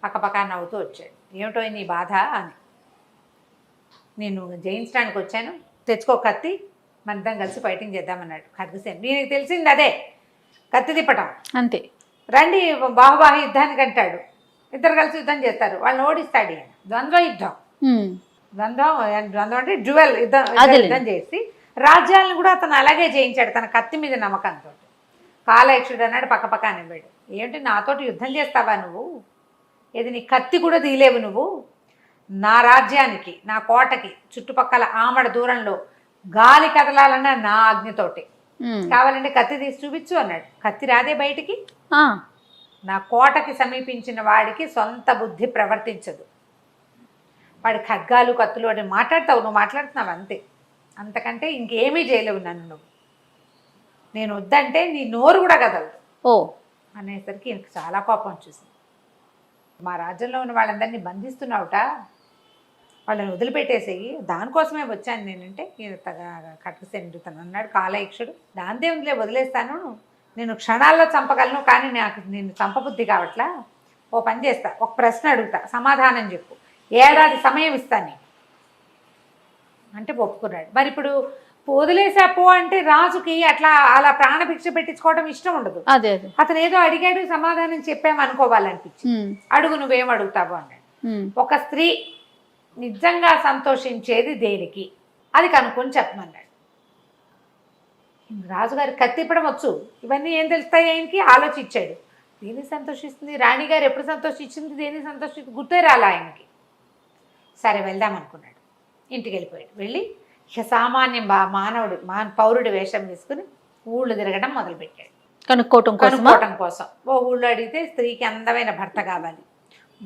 పక్కపక్క నవ్వుతూ వచ్చాడు. ఏమిటో నీ బాధ అని. నేను జయించడానికి వచ్చాను, తెచ్చుకో కత్తి, మనిద్దరం కలిసి ఫైటింగ్ చేద్దామన్నాడు ఖడ్గసేనుడు. నీకు తెలిసింది అదే, కత్తి తిప్పటం అంతే. రండి బాహుబాహు యుద్ధానికి అంటాడు, ఇద్దరు కలిసి యుద్ధం చేస్తారు, వాళ్ళని ఓడిస్తాడు ఈయన. ద్వంద్వ యుద్ధం, ద్వంద్వం అంటే డ్యువెల్ యుద్ధం చేసి రాజ్యాలను కూడా అతను అలాగే జయించాడు తన కత్తి మీద నమ్మకంతో. కాలయక్షుడు అన్నాడు పక్కపక్క నిలబడి, ఏంటి నాతోటి యుద్ధం చేస్తావా నువ్వు, ఏది నీ కత్తి కూడా తీయలేవు నువ్వు, నా రాజ్యానికి నా కోటకి చుట్టుపక్కల ఆమడ దూరంలో గాలి కదలాలన్న నా ఆజ్ఞతోటి, కావాలంటే కత్తి తీసి చూపించు అన్నాడు. కత్తి రాదే బయటికి, నా కోటకి సమీపించిన వాడికి సొంత బుద్ధి ప్రవర్తించదు, వాడి ఖడ్గాలు కత్తులు వాడిని మాట్లాడతావు, నువ్వు మాట్లాడుతున్నావు అంతే, అంతకంటే ఇంకేమీ చేయలేవు నన్ను నువ్వు, నేను వద్దంటే నీ నోరు కూడా కదలదు ఓ అనేసరికి ఇంక చాలా కోపం వచ్చేసింది. మా రాజ్యంలో ఉన్న వాళ్ళందరినీ బంధిస్తున్నావుట, వాళ్ళని వదిలిపెట్టేసేయి, దానికోసమే వచ్చాను నేనంటే ఖడ్గసేనుడు తను అన్నాడు. కాలయక్షుడు దాందే ఉందిలే వదిలేస్తాను, నేను క్షణాల్లో చంపగలను, కానీ నాకు నేను చంపబుద్ధి కావట్లా, ఓ పని చేస్తా, ఒక ప్రశ్న అడుగుతా, సమాధానం చెప్పు, 1 ఏడాది సమయం ఇస్తాను అంటే ఒప్పుకున్నాడు. మరి ఇప్పుడు వదిలేసాపో అంటే రాజుకి అలా ప్రాణభిక్ష పెట్టించుకోవడం ఇష్టం ఉండదు. అదే అతను ఏదో అడిగాడు, సమాధానం చెప్పాము అనుకోవాలనిపించి, అడుగు నువ్వేం అడుగుతావు అన్నాడు. ఒక స్త్రీ నిజంగా సంతోషించేది దేనికి, అది కనుక్కొని చెప్పమన్నాడు. రాజుగారి కత్తిప్పడం వచ్చు, ఇవన్నీ ఏం తెలుస్తాయి ఆయనకి, ఆలోచించాడు. దేనికి సంతోషిస్తుంది, రాణిగారు ఎప్పుడు సంతోషించింది, దేనికి సంతోషిస్తుంది గుర్తే రాలా ఆయనకి. సరే వెళ్దాం అనుకున్నాడు. ఇంటికి వెళ్ళిపోయాడు. వెళ్ళి ఇక సామాన్య మానవుడు పౌరుడి వేషం వేసుకుని ఊళ్ళు తిరగడం మొదలుపెట్టాడు. కనుక్కోవటం కోసం. ఓ ఊళ్ళో అడిగితే స్త్రీకి అందమైన భర్త కావాలి,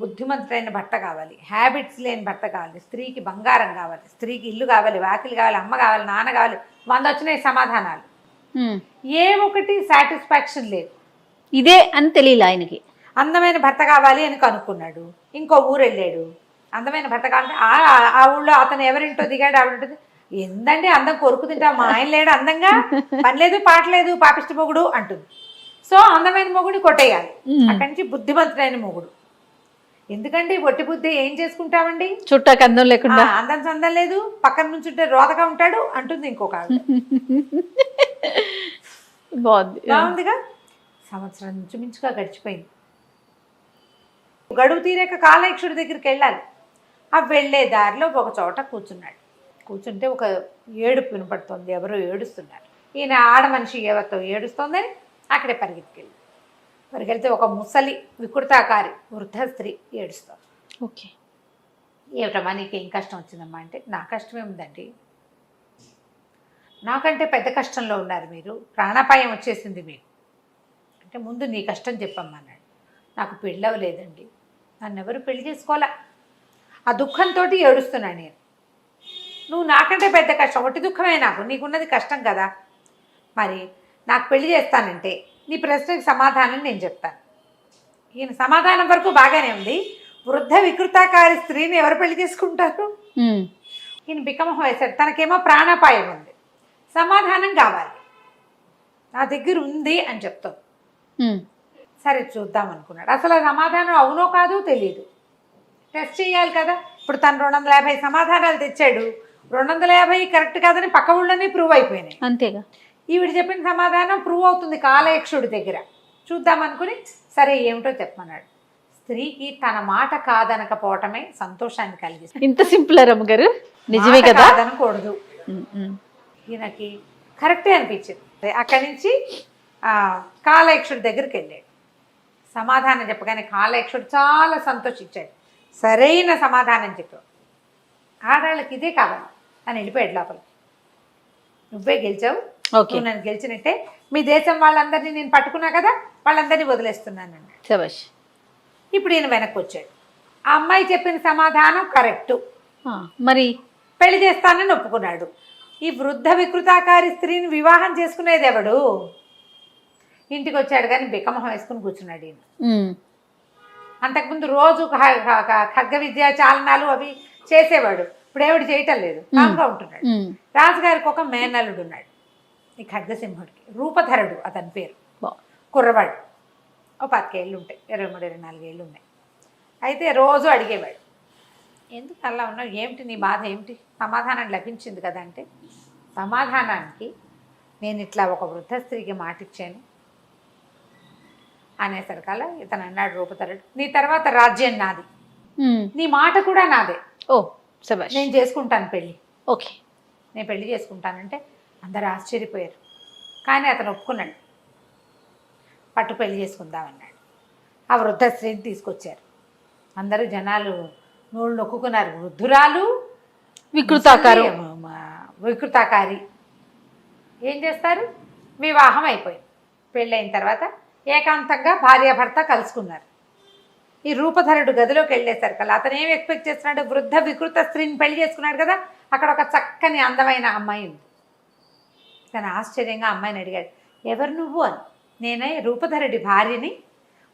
బుద్ధిమంతుడైన భర్త కావాలి, హ్యాబిట్స్ లేని భర్త కావాలి, స్త్రీకి బంగారం కావాలి, స్త్రీకి ఇల్లు కావాలి, వాకిలు కావాలి, అమ్మ కావాలి, నాన్న కావాలి, 100 వచ్చినాయి సమాధానాలు. ఏ ఒకటి సాటిస్ఫాక్షన్ లేదు. ఇదే అని తెలియదు ఆయనకి. అందమైన భర్త కావాలి అని కనుక్కున్నాడు. ఇంకో ఊరు వెళ్ళాడు, అందమైన భర్త కావాలంటే ఆ ఊళ్ళో అతను ఎవరింటో దిగాడు, ఆవిడంటుంది, ఏందండి అందం కొరుకు తింటా, మా ఆయన లేడు అందంగా, పని లేదు పాట లేదు, పాపిష్టి మొగుడు అంటుంది. సో అందమైన మొగుడిని కొట్టేయాలి. మ్మ్. అక్కడి నుంచి బుద్ధిమంతుడైన మొగుడు. ఎందుకండి ఒట్టి బుద్ధి ఏం చేసుకుంటామండి, చుట్టాకి అందం లేకుండా. అందం చందం లేదు, పక్కన నుంచి ఉంటే రోతగా ఉంటాడు అంటుంది ఇంకొక ఆవిడ. బాగుందిగా. సంవత్సరం నుంచి మించుగా గడిచిపోయింది. గడువు తీరాక కాలయక్షుడి దగ్గరికి వెళ్ళాలి. ఆ వెళ్ళే దారిలో ఒక చోట కూర్చున్నాడు. కూర్చుంటే ఒక ఏడుపు వినపడుతుంది, ఎవరో ఏడుస్తున్నారు. ఈయన ఆడ మనిషి ఎవరితో ఏడుస్తోందని అక్కడే పరిగెళ్తే ఒక ముసలి వికృతాకారి వృద్ధ స్త్రీ ఏడుస్తుంది. ఓకే. ఏమిటమ్మా నీకేం కష్టం వచ్చిందమ్మా అంటే, నా కష్టమే ఉందండి, నాకంటే పెద్ద కష్టంలో ఉన్నారు మీరు, ప్రాణాపాయం వచ్చేసింది మీకు అంటే, ముందు నీ కష్టం చెప్పమ్మా అన్నాడు. నాకు పెళ్ళి అవ్వలేదండి, నన్ను ఎవరు పెళ్లి చేసుకోవాలా, ఆ దుఃఖంతో ఏడుస్తున్నాను నేను. నువ్వు నాకంటే పెద్ద కష్టం, ఒట్టి దుఃఖమే నాకు, నీకున్నది కష్టం కదా, మరి నాకు పెళ్లి చేస్తానంటే నీ ప్రశ్నకి సమాధానం నేను చెప్తాను. ఈయన సమాధానం వరకు బాగానే ఉంది. వృద్ధ వికృతాకారి స్త్రీని ఎవరు పెళ్లి చేసుకుంటారు? ఈయన బిక్కమొహం వేశాడు. తనకేమో ప్రాణాపాయం ఉంది, సమాధానం కావాలి, నా దగ్గర ఉంది అని చెప్తాం. సరే చూద్దాం అనుకున్నాడు. అసలు ఆ సమాధానం అవునో కాదో తెలియదు, టెస్ట్ చేయాలి కదా. ఇప్పుడు తను 250 సమాధానాలు తెచ్చాడు, 250 కరెక్ట్ కాదని పక్క ఊళ్ళోనే ప్రూవ్ అయిపోయినాయి. అంతేగా. ఈవిడ చెప్పిన సమాధానం ప్రూవ్ అవుతుంది కాలయక్షుడి దగ్గర. చూద్దాం అనుకుని సరే ఏమిటో చెప్పమన్నాడు. స్త్రీకి తన మాట కాదనకపోవటమే సంతోషాన్ని కలిగిస్తుంది. ఇంత సింపుల్ రమ్మగారు, నిజమే కదా. కాదనకూడదు. ఈయనకి కరెక్టే అనిపించింది. అక్కడి నుంచి కాలయక్షుడి దగ్గరికి వెళ్ళాడు. సమాధానం చెప్పగానే కాలయక్షుడు చాలా సంతోషించాడు. సరైన సమాధానం చెప్పావు, ఆడాళ్ళకి ఇదే కావాలి అని వెళ్ళిపోయాడు లోపలికి. నువ్వే గెలిచావు, నువ్వు నన్ను గెలిచినట్టే, మీ దేశం వాళ్ళందరినీ నేను పట్టుకున్నా కదా, వాళ్ళందరినీ వదిలేస్తున్నాను అన్నాడు. ఇప్పుడు ఈయన వెనక్కి వచ్చాడు. ఆ అమ్మాయి చెప్పిన సమాధానం కరెక్టు, మరి పెళ్లి చేస్తానని ఒప్పుకున్నాడు. ఈ వృద్ధ వికృతాకారి స్త్రీని వివాహం చేసుకునేది ఎవడు? ఇంటికి వచ్చాడు కానీ బిక్కమొహం వేసుకుని కూర్చున్నాడు ఈయన. అంతకుముందు రోజు ఖడ్గ విద్య చాలనాలు అవి చేసేవాడు, ఇప్పుడు ఏమిటి చేయటం లేదు, కామ్గా ఉంటున్నాడు. రాజుగారికి ఒక మేనల్లుడు ఉన్నాడు, ఈ ఖడ్గసింహుడికి, రూపధరుడు అతని పేరు. కుర్రవాడు, ఓ 10 ఏళ్ళు ఉంటాయి, 23-24 ఏళ్ళు ఉన్నాయి. అయితే రోజు అడిగేవాడు, ఎందుకు అలా ఉన్నావు, ఏమిటి నీ బాధ ఏమిటి, సమాధానం లభించింది కదా అంటే, సమాధానానికి నేను ఇట్లా ఒక వృద్ధ స్త్రీకి మాట ఇచ్చాను అనేసరికల్లా ఇతను అన్నాడు రూపధరుడు, నీ తర్వాత రాజ్యం నాది, నీ మాట కూడా నాదే, ఓ శభాష్, నేను చేసుకుంటాను పెళ్ళి, ఓకే నేను పెళ్లి చేసుకుంటానంటే అందరు ఆశ్చర్యపోయారు. కానీ అతను ఒప్పుకున్నాడు, పట్టు పెళ్లి చేసుకుందామన్నాడు. ఆ వృద్ధ స్త్రీని తీసుకొచ్చారు. అందరూ జనాలు నోళ్ళు నొక్కున్నారు. వృద్ధురాలు, వికృతాకారి ఏం చేస్తారు, వివాహం అయిపోయింది. పెళ్ళైన తర్వాత ఏకాంతంగా భార్యాభర్త కలుసుకున్నారు. ఈ రూపధరుడు గదిలోకి వెళ్ళేసరికి అతను ఏం ఎక్స్పెక్ట్ చేస్తున్నాడు, వృద్ధ వికృత స్త్రీని పెళ్లి చేసుకున్నాడు కదా, అక్కడ ఒక చక్కని అందమైన అమ్మాయి ఉంది. తను ఆశ్చర్యంగా అమ్మాయిని అడిగాడు, ఎవరు నువ్వు అని. నేనే రూపధరుడి భార్యని,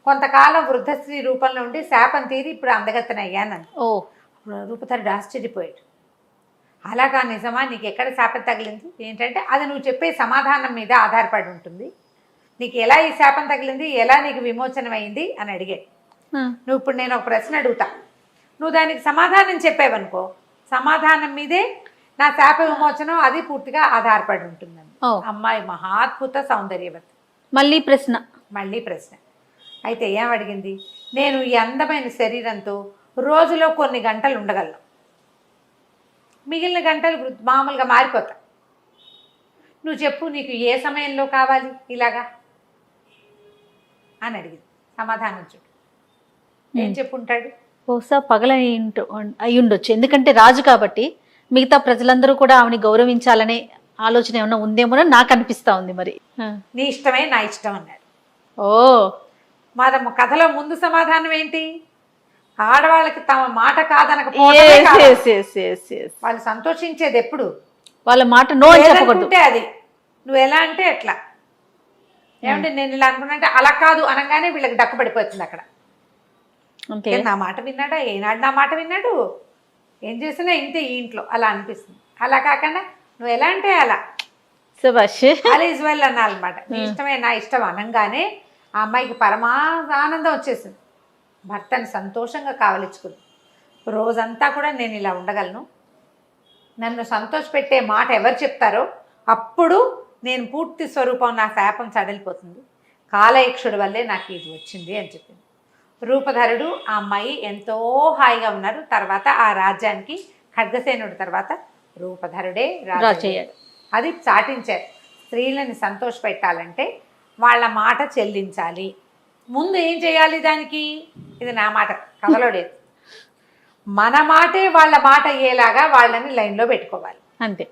కొంతకాలం వృద్ధ స్త్రీ రూపంలో ఉండి శాపం తీరి ఇప్పుడు అందగత్తెన అయ్యానని. ఓ, రూపధరుడు ఆశ్చర్యపోయాడు. అలాగా, నిజమా, నీకు ఎక్కడ శాపం తగిలింది ఏంటంటే, అది నువ్వు చెప్పే సమాధానం మీద ఆధారపడి ఉంటుంది, నీకు ఎలా ఈ శాపం తగిలింది, ఎలా నీకు విమోచనం అయింది అని అడిగాడు. నువ్వు ఇప్పుడు నేను ఒక ప్రశ్న అడుగుతా, నువ్వు దానికి సమాధానం చెప్పావనుకో, సమాధానం మీదే నా శాప విమోచనం అది పూర్తిగా ఆధారపడి ఉంటుందండి. అమ్మాయి మహాద్భుత సౌందర్యవతి. మళ్ళీ ప్రశ్న అయితే ఏం అడిగింది, నేను ఈ అందమైన శరీరంతో రోజులో కొన్ని గంటలు ఉండగలను, మిగిలిన గంటలు మామూలుగా మారిపోతా, నువ్వు చెప్పు నీకు ఏ సమయంలో కావాలి ఇలాగా అని అడిగింది. సమాధానం చూడు, ఏం చెప్పుంటాడు, బహుశా పగల అయి ఉండొచ్చు, ఎందుకంటే రాజు కాబట్టి మిగతా ప్రజలందరూ కూడా ఆమెని గౌరవించాలనే ఆలోచన ఏమన్నా ఉందేమో నాకు అనిపిస్తా ఉంది. మరి నీ ఇష్టమే నా ఇష్టం అన్నాడు. ఓ, మాదమ్మ కథలో ముందు సమాధానం ఏంటి, ఆడవాళ్ళకి తమ మాట కాదనక వాళ్ళు సంతోషించేది ఎప్పుడు, వాళ్ళ మాట నో అని చెప్పకూడదు. అది నువ్వు ఎలా అంటే ఎట్లా, ఏమంటే నేను ఇలా అనుకున్నా అలా కాదు అనగానే వీళ్ళకి డక్కు పడిపోతుంది అక్కడ. నా మాట విన్నాడా, ఏనాడు నా మాట విన్నాడు, ఏం చేసినా ఇంతే ఈ ఇంట్లో అలా అనిపిస్తుంది. అలా కాకుండా నువ్వు ఎలా అంటే అలా, ఆల్ ఈజ్ వెల్ అనాలన్నమాట. నీ ఇష్టమే నా ఇష్టం అనగానే ఆ అమ్మాయికి పరమానందం వచ్చేసింది. భర్తని సంతోషంగా కావలించుకుంది. రోజంతా కూడా నేను ఇలా ఉండగలను, నన్ను సంతోషపెట్టే మాట ఎవరు చెప్తారో అప్పుడు నేను పూర్తి స్వరూపం, నా శాపం సడలిపోతుంది, కాలయక్షుడి వల్లే నాకు ఇది వచ్చింది అని చెప్పింది. రూపధరుడు ఆ అమ్మాయి ఎంతో హాయిగా ఉన్నారు. తర్వాత ఆ రాజ్యానికి ఖడ్గసేనుడి తర్వాత రూపధరుడే రాజు అయ్యాడు. అది చాటించారు. స్త్రీలని సంతోషపెట్టాలంటే వాళ్ళ మాట చెల్లించాలి. ముందు ఏం చేయాలి దానికి? ఇది నా మాట, కథలోడేది. మన మాటే వాళ్ళ మాట అయ్యేలాగా వాళ్ళని లైన్లో పెట్టుకోవాలి. అంతే.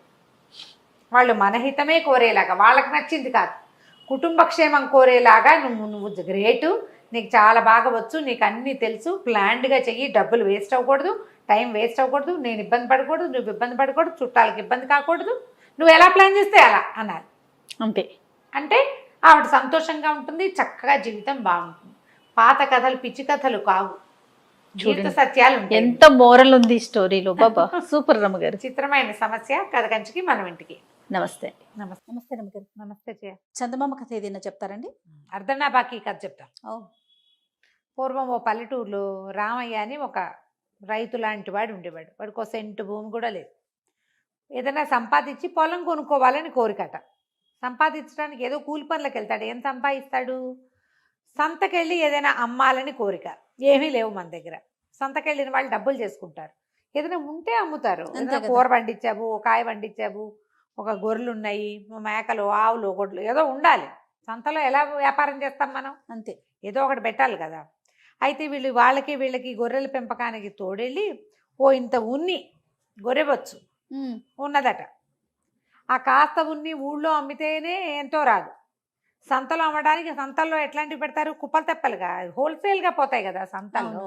వాళ్ళు మన హితమే కోరేలాగా, వాళ్ళకి నచ్చింది కాదు, కుటుంబ క్షేమం కోరేలాగా నువ్వు గ్రేటు, నీకు చాలా బాగా వచ్చు, నీకు అన్నీ తెలుసు, ప్లాన్డ్గా చెయ్యి, డబ్బులు వేస్ట్ అవ్వకూడదు, టైం వేస్ట్ అవ్వకూడదు, నేను ఇబ్బంది పడకూడదు, నువ్వు ఇబ్బంది పడకూడదు, చుట్టాలకు ఇబ్బంది కాకూడదు, నువ్వు ఎలా ప్లాన్ చేస్తే అలా అన్నారు. అంతే. అంటే ఆవిడ సంతోషంగా ఉంటుంది, చక్కగా జీవితం బాగుంటుంది. పాత కథలు పిచ్చి కథలు కావు, జీవిత సత్యాలు ఉంటాయి. ఎంత మోరల్ ఉంది ఈ స్టోరీలో. బాబా సూపర్ రమ్మగారు. చిత్రమైన సమస్య, కథ కంచికి మనం ఇంటికి. నమస్తే. నమస్తే. నమస్తే రమ్మగారు. నమస్తే జయ. చందమామ కథ ఏదైనా చెప్తారండి? అర్ధనా బాకీ కథ చెప్తాం. ఓ. పూర్వం ఓ పల్లెటూరులో రామయ్య అని ఒక రైతు లాంటి వాడు ఉండేవాడు. వాడికి ఒక సెంటు భూమి కూడా లేదు. ఏదైనా సంపాదించి పొలం కొనుక్కోవాలని కోరికట. సంపాదించడానికి ఏదో కూలి పనులకు వెళ్తాడు. ఏం సంపాదిస్తాడు? సంతకెళ్ళి ఏదైనా అమ్మాలని కోరిక. ఏమీ లేవు మన దగ్గర. సంతకెళ్ళిన వాళ్ళు డబ్బులు చేసుకుంటారు, ఏదైనా ఉంటే అమ్ముతారు. కూర పండించావు, ఒక కాయ పండించావు, ఒక గొర్రెలు ఉన్నాయి, మేకలు, ఆవులు, గొడ్లు, ఏదో ఉండాలి. సంతలో ఎలా వ్యాపారం చేస్తాం మనం? అంతే, ఏదో ఒకటి పెట్టాలి కదా. అయితే వీళ్ళకి గొర్రెల పెంపకానికి తోడెళ్ళి ఓ ఇంత ఉన్ని గొర్రెవచ్చు ఉన్నదట. ఆ కాస్త ఉన్ని ఊళ్ళో అమ్మితేనే ఎంతో రాదు. సంతలో అమ్మడానికి, సంతల్లో ఎట్లాంటివి పెడతారు? కుప్పలు తెప్పలుగా, హోల్సేల్గా పోతాయి కదా సంతల్లో.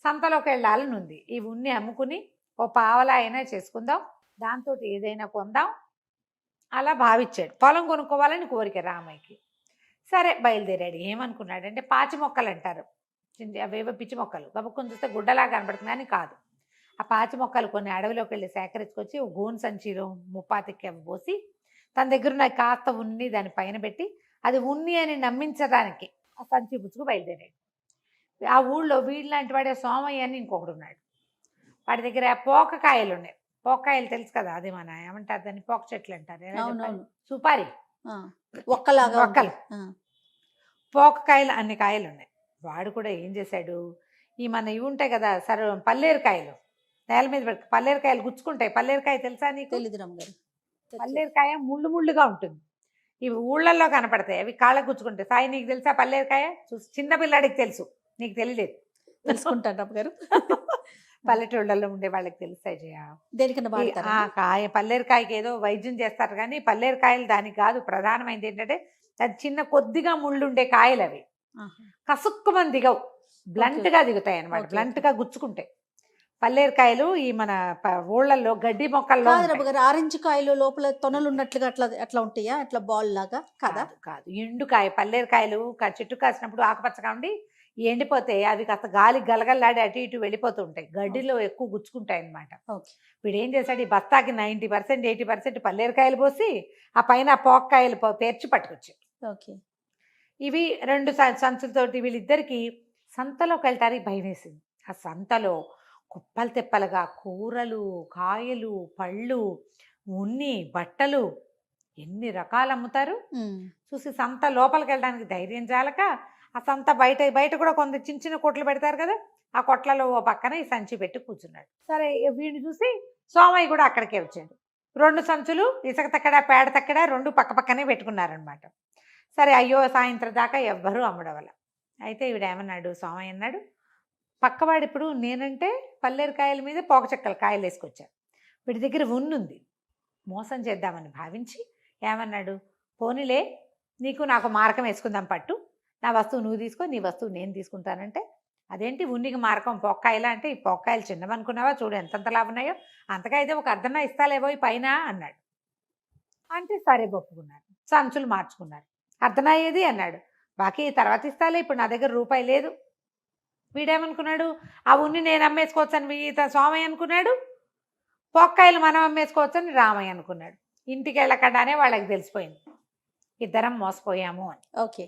సంతలోకి వెళ్ళాలని ఉంది. ఈ ఉన్ని అమ్ముకుని ఓ పావలా అయినా చేసుకుందాం, దాంతో ఏదైనా కొందాం అలా భావించాడు. పొలం కొనుక్కోవాలని కోరిక రామయ్యకి. సరే బయలుదేరాడు. ఏమనుకున్నాడంటే, పాచి మొక్కలు అంటారు, అవేవో పిచ్చి మొక్కలు, గబుక్కుని చూస్తే గుడ్డలా కనబడుతుంది కానీ కాదు. ఆ పాచి మొక్కలు కొన్ని అడవిలోకి వెళ్ళి సేకరించుకొచ్చి ఓ గోను సంచిలో ముప్పాతికి పోసి తన దగ్గర నాకు కాస్త ఉన్ని దాని పైన పెట్టి, అది ఉన్ని అని నమ్మించడానికి ఆ సంచి పుచ్చుకు బయలుదేరాడు. ఆ ఊళ్ళో వీళ్ళలాంటి వాడే సోమయ్య అని ఇంకొకడు ఉన్నాడు. వాడి దగ్గర పోకకాయలు ఉన్నాయి. పోకకాయలు తెలుసు కదా, అది మన ఏమంటారు దాన్ని, పోక చెట్లు అంటారు, సుపారి ఒక్కలు, పోకకాయలు అన్ని కాయలు ఉన్నాయి. వాడు కూడా ఏం చేశాడు, ఈ మన ఇవి ఉంటాయి కదా పల్లేరుకాయలు, నేల మీద పెట్టి పల్లేరుకాయలు గుచ్చుకుంటాయి. పల్లేరుకాయ తెలుసా నీకు? తెలీదు రమ్మగారు. పల్లేరుకాయ ముళ్ళు ముళ్ళుగా ఉంటుంది. ఇవి ఊళ్ళల్లో కనపడతాయి, అవి కాళ్ళకు గుచ్చుకుంటాయి. సాయి నీకు తెలుసా పల్లేరుకాయ? చిన్న పిల్లాడికి తెలుసు, నీకు తెలియలేదు. తెలుసుకుంటాను రమ్మగారు. పల్లెటూళ్ళల్లో ఉండే వాళ్ళకి తెలుస్తాయి జయ. దేనికన్నా కాయ పల్లేరుకాయకి ఏదో వైద్యం చేస్తారు కానీ పల్లేరుకాయలు దానికి కాదు. ప్రధానమైనది ఏంటంటే అది చిన్న కొద్దిగా ముళ్ళు ఉండే కాయలు, అవి కసుక్కుమని దిగవు, బ్లంట్గా దిగుతాయి అన్నమాట, బ్లంట్గా గుచ్చుకుంటాయి. పల్లేరుకాయలు ఈ మన ఊళ్ళల్లో గడ్డి మొక్కల్లో. ఆరెంజ్ కాయలు లోపల తొనలు ఉన్నట్లుగా అట్లా అట్లా ఉంటాయా, అట్లా బాల్ లాగా? కాదా? కాదు, ఎండుకాయ. పల్లేరుకాయలు చెట్టు కాసినప్పుడు ఆకుపచ్చగా ఉండి ఎండిపోతే అవి కాస్త గాలి గలగల్లాడి అటు ఇటు వెళ్ళిపోతూ ఉంటాయి, గడ్డిలో ఎక్కువ గుచ్చుకుంటాయి అన్నమాట. వీడు ఏం చేశాడు, ఈ బస్తాకి 90% 80% పల్లేరుకాయలు పోసి ఆ పైన పోక్కాయలు పేర్చి పట్టుకొచ్చాడు. ఓకే. ఇవి 2 సంచులతోటి వీళ్ళిద్దరికి సంతలోకి వెళ్ళటానికి భయం వేసింది. ఆ సంతలో కుప్పలు తెప్పలుగా కూరలు, కాయలు, పళ్ళు, ఉన్ని, బట్టలు, ఎన్ని రకాలు అమ్ముతారు చూసి సంత లోపలికి వెళ్ళడానికి ధైర్యం చాలక ఆ సంత బయట కూడా కొంత చిన్న చిన్న కొట్లు పెడతారు కదా, ఆ కొట్లలో ఓ పక్కన ఈ సంచి పెట్టి కూర్చున్నాడు. సరే వీడిని చూసి సోమయ్య కూడా అక్కడికే వచ్చాడు. 2 సంచులు ఇసుక తక్కడ పేడ తక్కడ 2 పక్క పక్కనే పెట్టుకున్నారనమాట. సరే అయ్యో సాయంత్రం దాకా ఎవ్వరూ అమ్మడవల. అయితే వీడేమన్నాడు, సోమయ్య అన్నాడు, పక్కవాడు ఇప్పుడు నేనంటే పల్లేరుకాయల మీద పోక చెక్కల కాయలు వేసుకొచ్చాను, వీడి దగ్గర ఉన్నుంది, మోసం చేద్దామని భావించి ఏమన్నాడు, పోనీలే నీకు నాకు మారకం వేసుకుందాం పట్టు, నా వస్తువు నువ్వు తీసుకో, నీ వస్తువు నేను తీసుకుంటానంటే, అదేంటి ఉన్నికి మారకం పోక్కాయలా అంటే, ఈ పోక్కాయలు చిన్నవనుకున్నావా, చూడు ఎంతంతలా ఉన్నాయో, అంతగా అయితే ఒక అర్ధన ఇస్తాలేవో ఈ పైన అన్నాడు. అంటే సరే ఒప్పుకున్నారు, సంచులు మార్చుకున్నారు. అర్ధన అయ్యేది అన్నాడు, బాకీ తర్వాత ఇస్తాలే, ఇప్పుడు నా దగ్గర రూపాయి లేదు. వీడేమనుకున్నాడు, ఆ ఉన్ని నేను అమ్మేసుకోవచ్చని సోమయ్య అనుకున్నాడు, పోక్కాయలు మనం అమ్మేసుకోవచ్చని రామయ్య అనుకున్నాడు. ఇంటికి వెళ్ళకుండానే వాళ్ళకి తెలిసిపోయింది ఇద్దరం మోసపోయాము అని. ఓకే.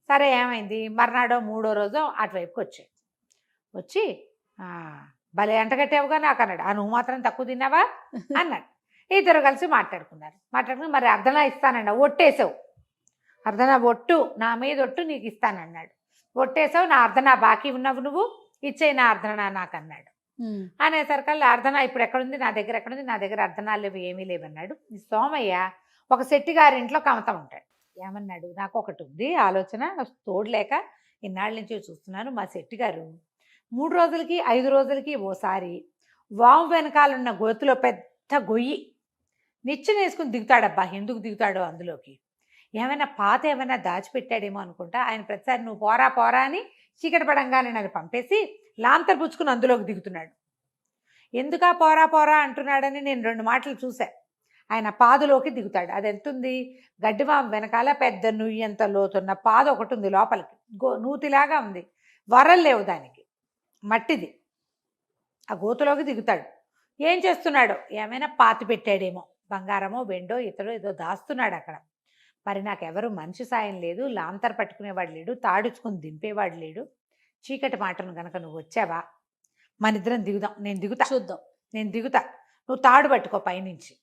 సరే ఏమైంది, మర్నాడో మూడో రోజో అటువైపుకి వచ్చాడు. వచ్చి "ఆ, భలే ఎంటగట్టావుగా నాకు" అన్నాడు. "నువ్వు మాత్రం తక్కువ తిన్నావా" అన్నాడు. ఇద్దరు కలిసి మాట్లాడుకుని మరి అర్ధనా ఇస్తానండి, ఒట్టేసావు, అర్ధనా ఒట్టు, నా మీద ఒట్టు నీకు ఇస్తానన్నాడు. ఒట్టేసావు, నా అర్ధనా బాకీ ఉన్నావు, నువ్వు ఇచ్చేయి నా అర్ధనా నాకు అన్నాడు. అనేసరికల్లా అర్ధనా ఇప్పుడు ఎక్కడుంది, నా దగ్గర ఎక్కడుంది, నా దగ్గర అర్ధనాలు లేవు, ఏమీ లేవన్నాడు. ఈ సోమయ్య ఒక శెట్టి గారింట్లో కమతం ఉంటాడు. ఏమన్నాడు, నాకు ఒకటి ఉంది ఆలోచన, తోడలేక ఇన్నాళ్ళ నుంచి చూస్తున్నాను. మా శెట్టి గారు 3 రోజులకి 5 రోజులకి ఓసారి వాము వెనకాలన్న గోతులో పెద్ద గొయ్యి నిచ్చెన వేసుకుని దిగుతాడబ్బా. ఎందుకు దిగుతాడో అందులోకి, ఏమైనా పాత ఏమైనా దాచిపెట్టాడేమో అనుకుంటా. ఆయన ప్రతిసారి నువ్వు పోరా పోరా అని చీకటి పడంగానే నన్ను పంపేసి లాంతర్ పుచ్చుకుని అందులోకి దిగుతున్నాడు. ఎందుకా పోరా పోరా అంటున్నాడని నేను 2 మాటలు చూశా. ఆయన పాదులోకి దిగుతాడు. అది ఎంతుంది, గడ్డివాము వెనకాల పెద్ద నుయ్యంత లోతున్న పాదు ఒకటి ఉంది, లోపలికి నూతిలాగా ఉంది, వరలు లేవు దానికి, మట్టిది. ఆ గోతులోకి దిగుతాడు. ఏం చేస్తున్నాడో, ఏమైనా పాతి పెట్టాడేమో, బంగారమో వెండో ఇతడో ఏదో దాస్తున్నాడు అక్కడ. మరి నాకెవరు మనిషి సాయం లేదు, లాంతర్ పట్టుకునేవాడు లేడు, తాడుచుకుని దింపేవాడు లేడు. చీకటి మాటను గనక నువ్వు వచ్చావా, మనిద్దరం దిగుదాం, నేను దిగుతా, చూద్దాం, నేను దిగుతా, నువ్వు తాడు పట్టుకో పైనుంచి,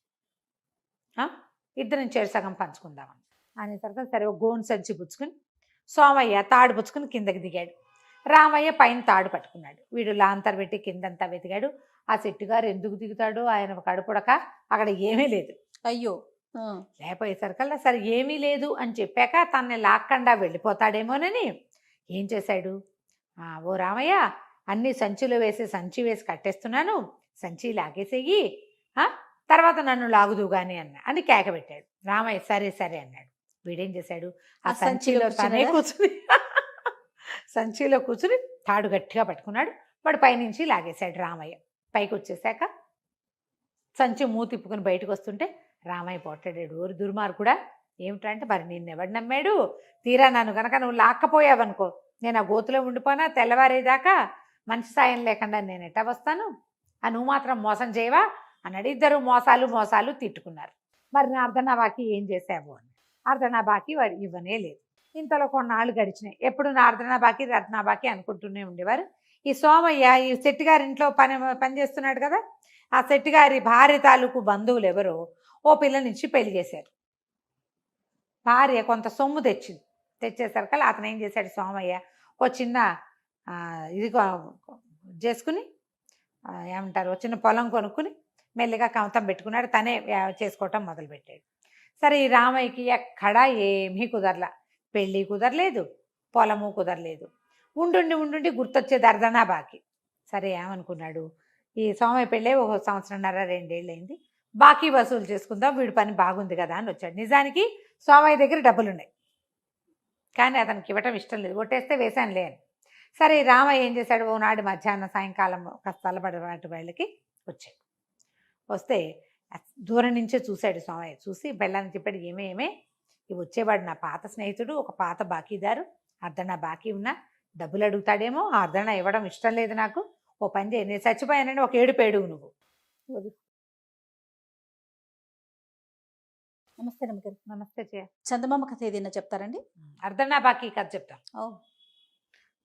ఇద్దరం చేరు సగం పంచుకుందామని అనేసరికి సరే ఒక గోను సంచి పుచ్చుకుని సోమయ్య తాడు పుచ్చుకుని కిందకి దిగాడు. రామయ్య పైన తాడు పట్టుకున్నాడు. వీడు లాంతర్ పెట్టి కిందంతా వెతికాడు. ఆ శెట్టి గారు ఎందుకు దిగుతాడు, ఆయన కడుపుడక అక్కడ ఏమీ లేదు. అయ్యో, లేకపోయేసరికల్లా సరే ఏమీ లేదు అని చెప్పాక తనని లాక్కుండా వెళ్ళిపోతాడేమోనని ఏం చేశాడు, ఓ రామయ్య అన్ని సంచిలో వేసి సంచి వేసి కట్టేస్తున్నాను, సంచి లాగేసేయి, తర్వాత నన్ను లాగుదు గాని అని కేక పెట్టాడు. రామయ్య సరే సరే అన్నాడు. వీడేం చేశాడు, ఆ సంచిలో తనే కూర్చుని సంచిలో కూర్చుని తాడు గట్టిగా పట్టుకున్నాడు. వాడు పైనుంచి లాగేశాడు. రామయ్య పైకి వచ్చేసాక సంచి మూతిప్పుకుని బయటకు వస్తుంటే రామయ్య పోటాడాడు. ఓరి దుర్మార్గుడా, ఏమిటంటే మరి నిన్నెవడు నమ్మాడు, తీరా నన్ను కనుక నువ్వు లాక్కపోయావనుకో, నేను ఆ గోతులో ఉండిపోనా, తెల్లవారేదాకా మనిషి సాయం లేకుండా నేను ఎట్టా వస్తాను, నువ్వు మాత్రం మోసం చేయవా అన్నాడు. ఇద్దరు మోసాలు తిట్టుకున్నారు. మరి నా అర్ధనా బాకీ ఏం చేసావు అని. అర్ధనా బాకీ వాడు ఇవ్వనే లేదు. ఇంతలో కొన్నాళ్ళు గడిచినాయి. ఎప్పుడు నా అర్ధనా బాకీ అనుకుంటూనే ఉండేవారు. ఈ సోమయ్య ఈ శెట్టి గారి ఇంట్లో పని చేస్తున్నాడు కదా, ఆ శెట్టి గారి భార్య తాలూకు బంధువులు ఎవరో ఓ పిల్లనిచ్చి పెళ్లి చేశారు. భార్య కొంత సొమ్ము తెచ్చేసరికల్లా అతను ఏం చేశాడు, సోమయ్య ఓ చిన్న ఇది చేసుకుని ఏమంటారు, చిన్న పొలం కొనుక్కుని మెల్లిగా కమతం పెట్టుకున్నాడు. తనే చేసుకోవటం మొదలుపెట్టాడు. సరే ఈ రామయ్యకి ఎక్కడా ఏమీ కుదరలా, పెళ్ళి కుదరలేదు, పొలము కుదరలేదు. ఉండుండి గుర్తొచ్చేది అర్ధనా బాకీ. సరే ఏమనుకున్నాడు, ఈ సోమయ్య పెళ్ళే 1 సంవత్సరంన్నర 2 ఏళ్ళు అయింది, బాకీ వసూలు చేసుకుందాం, వీడి పని బాగుంది కదా అని వచ్చాడు. నిజానికి సోమయ్య దగ్గర డబ్బులున్నాయి, కానీ అతనికి ఇవ్వటం ఇష్టం లేదు, ఒట్టేస్తే వేశానులే అని. సరే రామయ్య ఏం చేశాడు, ఓనాడు మధ్యాహ్నం సాయంకాలం కాస్త తలబడి వాళ్ళకి వచ్చాడు. వస్తే దూరం నుంచే చూశాడు సోమయ్య. చూసి బెల్లాన్ని చెప్పాడు, ఏమే ఇవి వచ్చేవాడు నా పాత స్నేహితుడు, ఒక పాత బాకీదారు, అర్ధనా బాకీ ఉన్నా డబ్బులు అడుగుతాడేమో, ఆ అర్ధనా ఇవ్వడం ఇష్టం లేదు నాకు, ఓ పని చేయి, నేను చచ్చిపోయానని ఒక ఏడుపేడుగు నువ్వు. నమస్తే రమగారు. నమస్తే చేయ. చందమామ కథ ఏదైనా చెప్తారండి? అర్ధనా బాకీ కథ చెప్తాం.